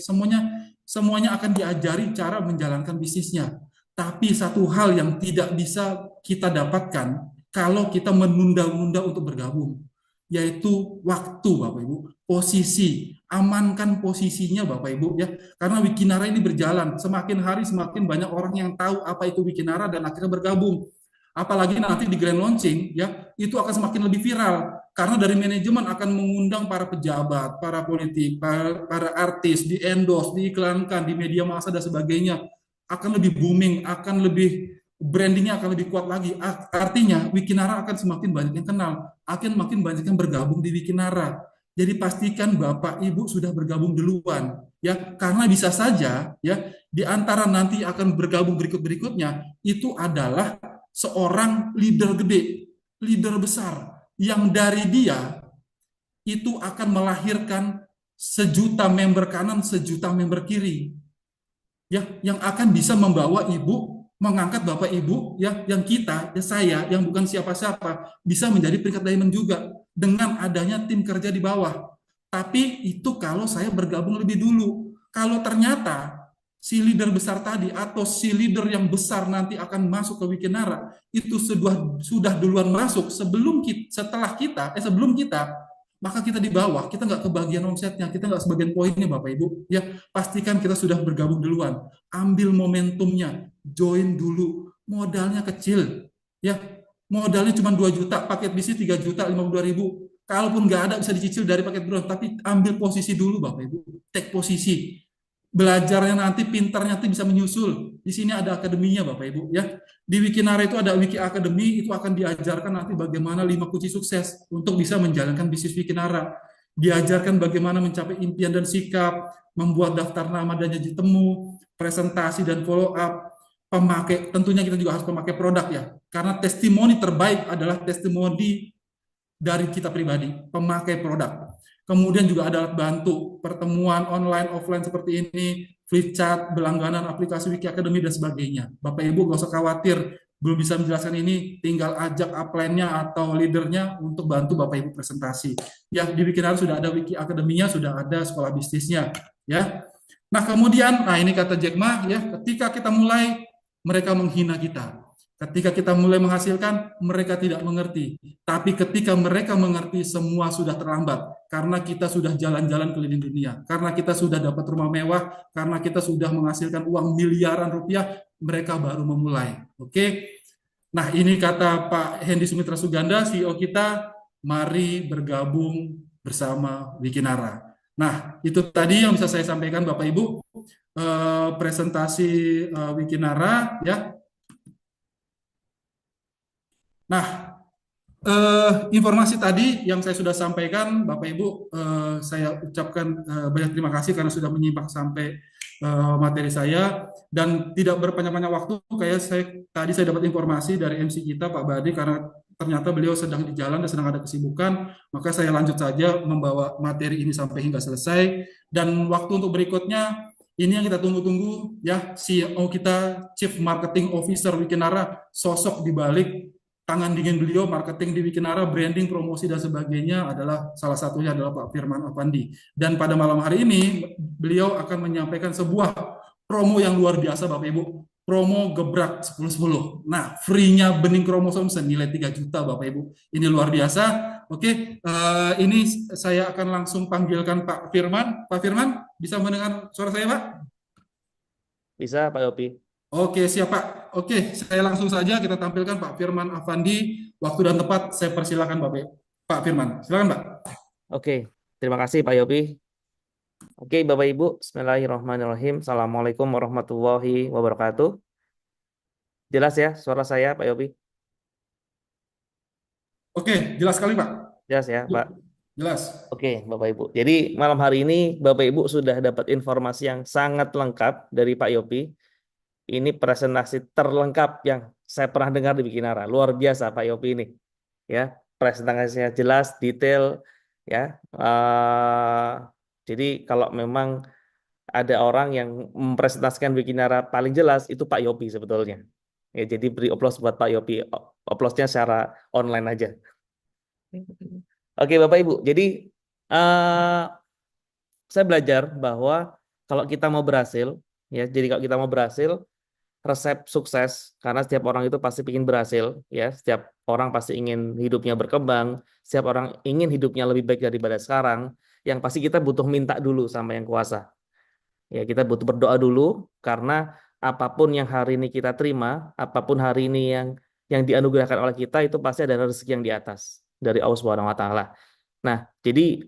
Semuanya akan diajari cara menjalankan bisnisnya. Tapi satu hal yang tidak bisa kita dapatkan kalau kita menunda-nunda untuk bergabung, yaitu waktu Bapak Ibu, posisi, amankan posisinya Bapak Ibu ya. Karena Wikinara ini berjalan, semakin hari semakin banyak orang yang tahu apa itu Wikinara dan akhirnya bergabung. Apalagi nanti di grand launching ya, itu akan semakin lebih viral Karena dari manajemen akan mengundang para pejabat, para politik, para artis, di endorse, diiklankan di media massa dan sebagainya. Akan lebih booming, akan lebih brandingnya akan lebih kuat lagi. Artinya Wikinara akan semakin banyak yang kenal, akan makin banyak yang bergabung di Wikinara. Jadi pastikan Bapak Ibu sudah bergabung duluan, ya, karena bisa saja ya di antara nanti akan bergabung berikut-berikutnya itu adalah seorang leader gede, leader besar yang dari dia itu akan melahirkan sejuta member kanan, sejuta member kiri, ya, yang akan bisa membawa ibu, mengangkat bapak ibu, ya, yang kita, ya saya, yang bukan siapa-siapa, bisa menjadi peringkat diamond juga dengan adanya tim kerja di bawah. Tapi itu kalau saya bergabung lebih dulu. Kalau ternyata si leader besar tadi atau si leader yang besar nanti akan masuk ke Wikinara itu sudah duluan masuk sebelum kita, setelah kita, sebelum kita, maka kita di bawah, kita nggak kebagian omsetnya, kita nggak sebagian poinnya Bapak Ibu. Ya, pastikan kita sudah bergabung duluan. Ambil momentumnya, join dulu. Modalnya kecil. Ya, modalnya cuma 2 juta, paket bisnis 3 juta 52.000. Kalaupun nggak ada bisa dicicil dari paket bron, tapi ambil posisi dulu Bapak Ibu. Take posisi. Belajarnya nanti, pintarnya nanti bisa menyusul. Di sini ada akademinya Bapak Ibu ya. Di Wikinara itu ada Wiki Academy, itu akan diajarkan nanti bagaimana 5 kunci sukses untuk bisa menjalankan bisnis Wikinara. Diajarkan bagaimana mencapai impian dan sikap, membuat daftar nama dan janji temu, presentasi dan follow up, pemakai, tentunya kita juga harus pemakai produk ya. Karena testimoni terbaik adalah testimoni dari kita pribadi, pemakai produk. Kemudian juga ada alat bantu, pertemuan online, offline seperti ini, free chat, berlangganan aplikasi Wiki Academy, dan sebagainya. Bapak Ibu gak usah khawatir, belum bisa menjelaskan ini, tinggal ajak upline-nya atau leadernya untuk bantu Bapak Ibu presentasi. Ya, di Wikinar sudah ada Wiki Academy-nya, sudah ada sekolah bisnisnya. Ya. Nah, kemudian, nah ini kata Jack Ma, ya, ketika kita mulai, mereka menghina kita. Ketika kita mulai menghasilkan, mereka tidak mengerti. Tapi ketika mereka mengerti, semua sudah terlambat. Karena kita sudah jalan-jalan keliling dunia. Karena kita sudah dapat rumah mewah. Karena kita sudah menghasilkan uang miliaran rupiah. Mereka baru memulai. Oke. Nah, ini kata Pak Hendy Sumitra Suganda, CEO kita. Mari bergabung bersama Wikinara. Nah, itu tadi yang bisa saya sampaikan Bapak Ibu. Presentasi Wikinara, ya. Nah, informasi tadi yang saya sudah sampaikan, Bapak Ibu, saya ucapkan banyak terima kasih karena sudah menyimak sampai materi saya, dan tidak berpanjang-panjang waktu. Kayak tadi saya dapat informasi dari MC kita Pak Badi, karena ternyata beliau sedang di jalan dan sedang ada kesibukan, maka saya lanjut saja membawa materi ini sampai hingga selesai. Dan waktu untuk berikutnya ini yang kita tunggu-tunggu, ya, CEO kita, Chief Marketing Officer Wikinara, sosok di balik tangan dingin beliau, marketing di Wikinara, branding, promosi, dan sebagainya adalah salah satunya adalah Pak Firman Afandi. Dan pada malam hari ini, beliau akan menyampaikan sebuah promo yang luar biasa, Bapak Ibu. Promo gebrak 10-10. Nah, free-nya bening kromosom senilai 3 juta, Bapak Ibu. Ini luar biasa. Oke, ini saya akan langsung panggilkan Pak Firman. Pak Firman, bisa mendengar suara saya, Pak? Bisa, Pak Yopi. Oke, siap Pak. Oke, saya langsung saja kita tampilkan Pak Firman Afandi. Waktu dan tempat saya persilakan Bapak. Pak Firman, silakan Pak. Oke, terima kasih Pak Yopi. Oke, Bapak Ibu, Bismillahirrahmanirrahim. Assalamualaikum warahmatullahi wabarakatuh. Jelas ya suara saya, Pak Yopi? Oke, jelas sekali Pak. Jelas ya, Pak. Jelas. Oke, Bapak Ibu. Jadi malam hari ini Bapak Ibu sudah dapat informasi yang sangat lengkap dari Pak Yopi. Ini presentasi terlengkap yang saya pernah dengar di Wikinara. Luar biasa Pak Yopi ini. Ya, presentasinya jelas, detail, ya. Jadi kalau memang ada orang yang mempresentasikan Wikinara paling jelas, itu Pak Yopi sebetulnya. Ya, jadi beri oplos buat Pak Yopi. Oplosnya secara online aja. Oke Bapak Ibu, jadi eh, saya belajar bahwa kalau kita mau berhasil, ya, jadi kalau kita mau berhasil, resep sukses, karena setiap orang itu pasti ingin berhasil, ya, setiap orang pasti ingin hidupnya berkembang, setiap orang ingin hidupnya lebih baik daripada sekarang, yang pasti kita butuh minta dulu sama yang kuasa. Ya, kita butuh berdoa dulu, karena apapun yang hari ini kita terima, apapun hari ini yang dianugerahkan oleh kita, itu pasti ada rezeki yang di atas. dari Allah Subhanahu wa taala. Nah, jadi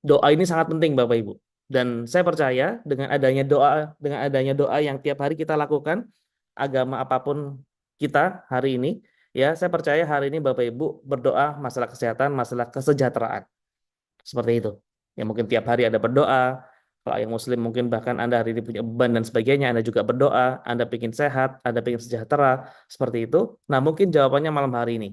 doa ini sangat penting Bapak Ibu. Dan saya percaya dengan adanya doa yang tiap hari kita lakukan, agama apapun kita hari ini, ya saya percaya hari ini Bapak Ibu berdoa masalah kesehatan, masalah kesejahteraan. Seperti itu. Ya mungkin tiap hari Anda berdoa. Kalau yang Muslim mungkin bahkan Anda hari ini punya beban dan sebagainya, Anda juga berdoa. Anda ingin sehat, Anda ingin sejahtera, seperti itu. Nah mungkin jawabannya malam hari ini.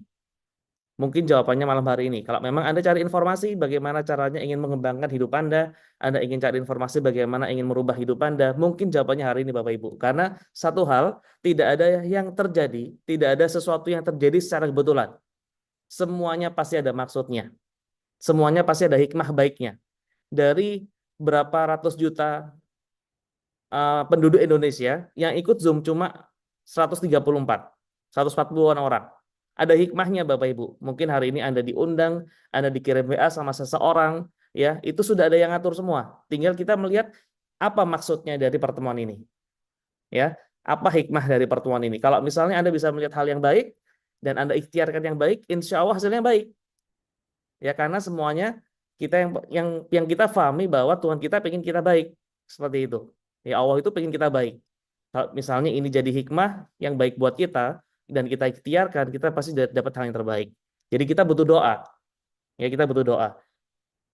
Mungkin jawabannya malam hari ini. Kalau memang Anda cari informasi bagaimana caranya ingin mengembangkan hidup Anda ingin cari informasi bagaimana ingin merubah hidup Anda, mungkin jawabannya hari ini Bapak Ibu. Karena satu hal, tidak ada yang terjadi, tidak ada sesuatu yang terjadi secara kebetulan. Semuanya pasti ada maksudnya. Semuanya pasti ada hikmah baiknya. Dari berapa ratus juta penduduk Indonesia yang ikut Zoom cuma 134, 140-an orang. Ada hikmahnya Bapak Ibu. Mungkin hari ini Anda diundang, Anda dikirim WA sama seseorang, ya, itu sudah ada yang ngatur semua. Tinggal kita melihat apa maksudnya dari pertemuan ini. Ya, apa hikmah dari pertemuan ini. Kalau misalnya Anda bisa melihat hal yang baik dan Anda ikhtiarkan yang baik, insya Allah hasilnya baik. Ya, karena semuanya kita yang kita pahami bahwa Tuhan kita pengen kita baik. Seperti itu. Ya, Allah itu pengen kita baik. Kalau misalnya ini jadi hikmah yang baik buat kita dan kita ikhtiarkan, kita pasti dapat hal yang terbaik. Jadi kita butuh doa. Ya, kita butuh doa.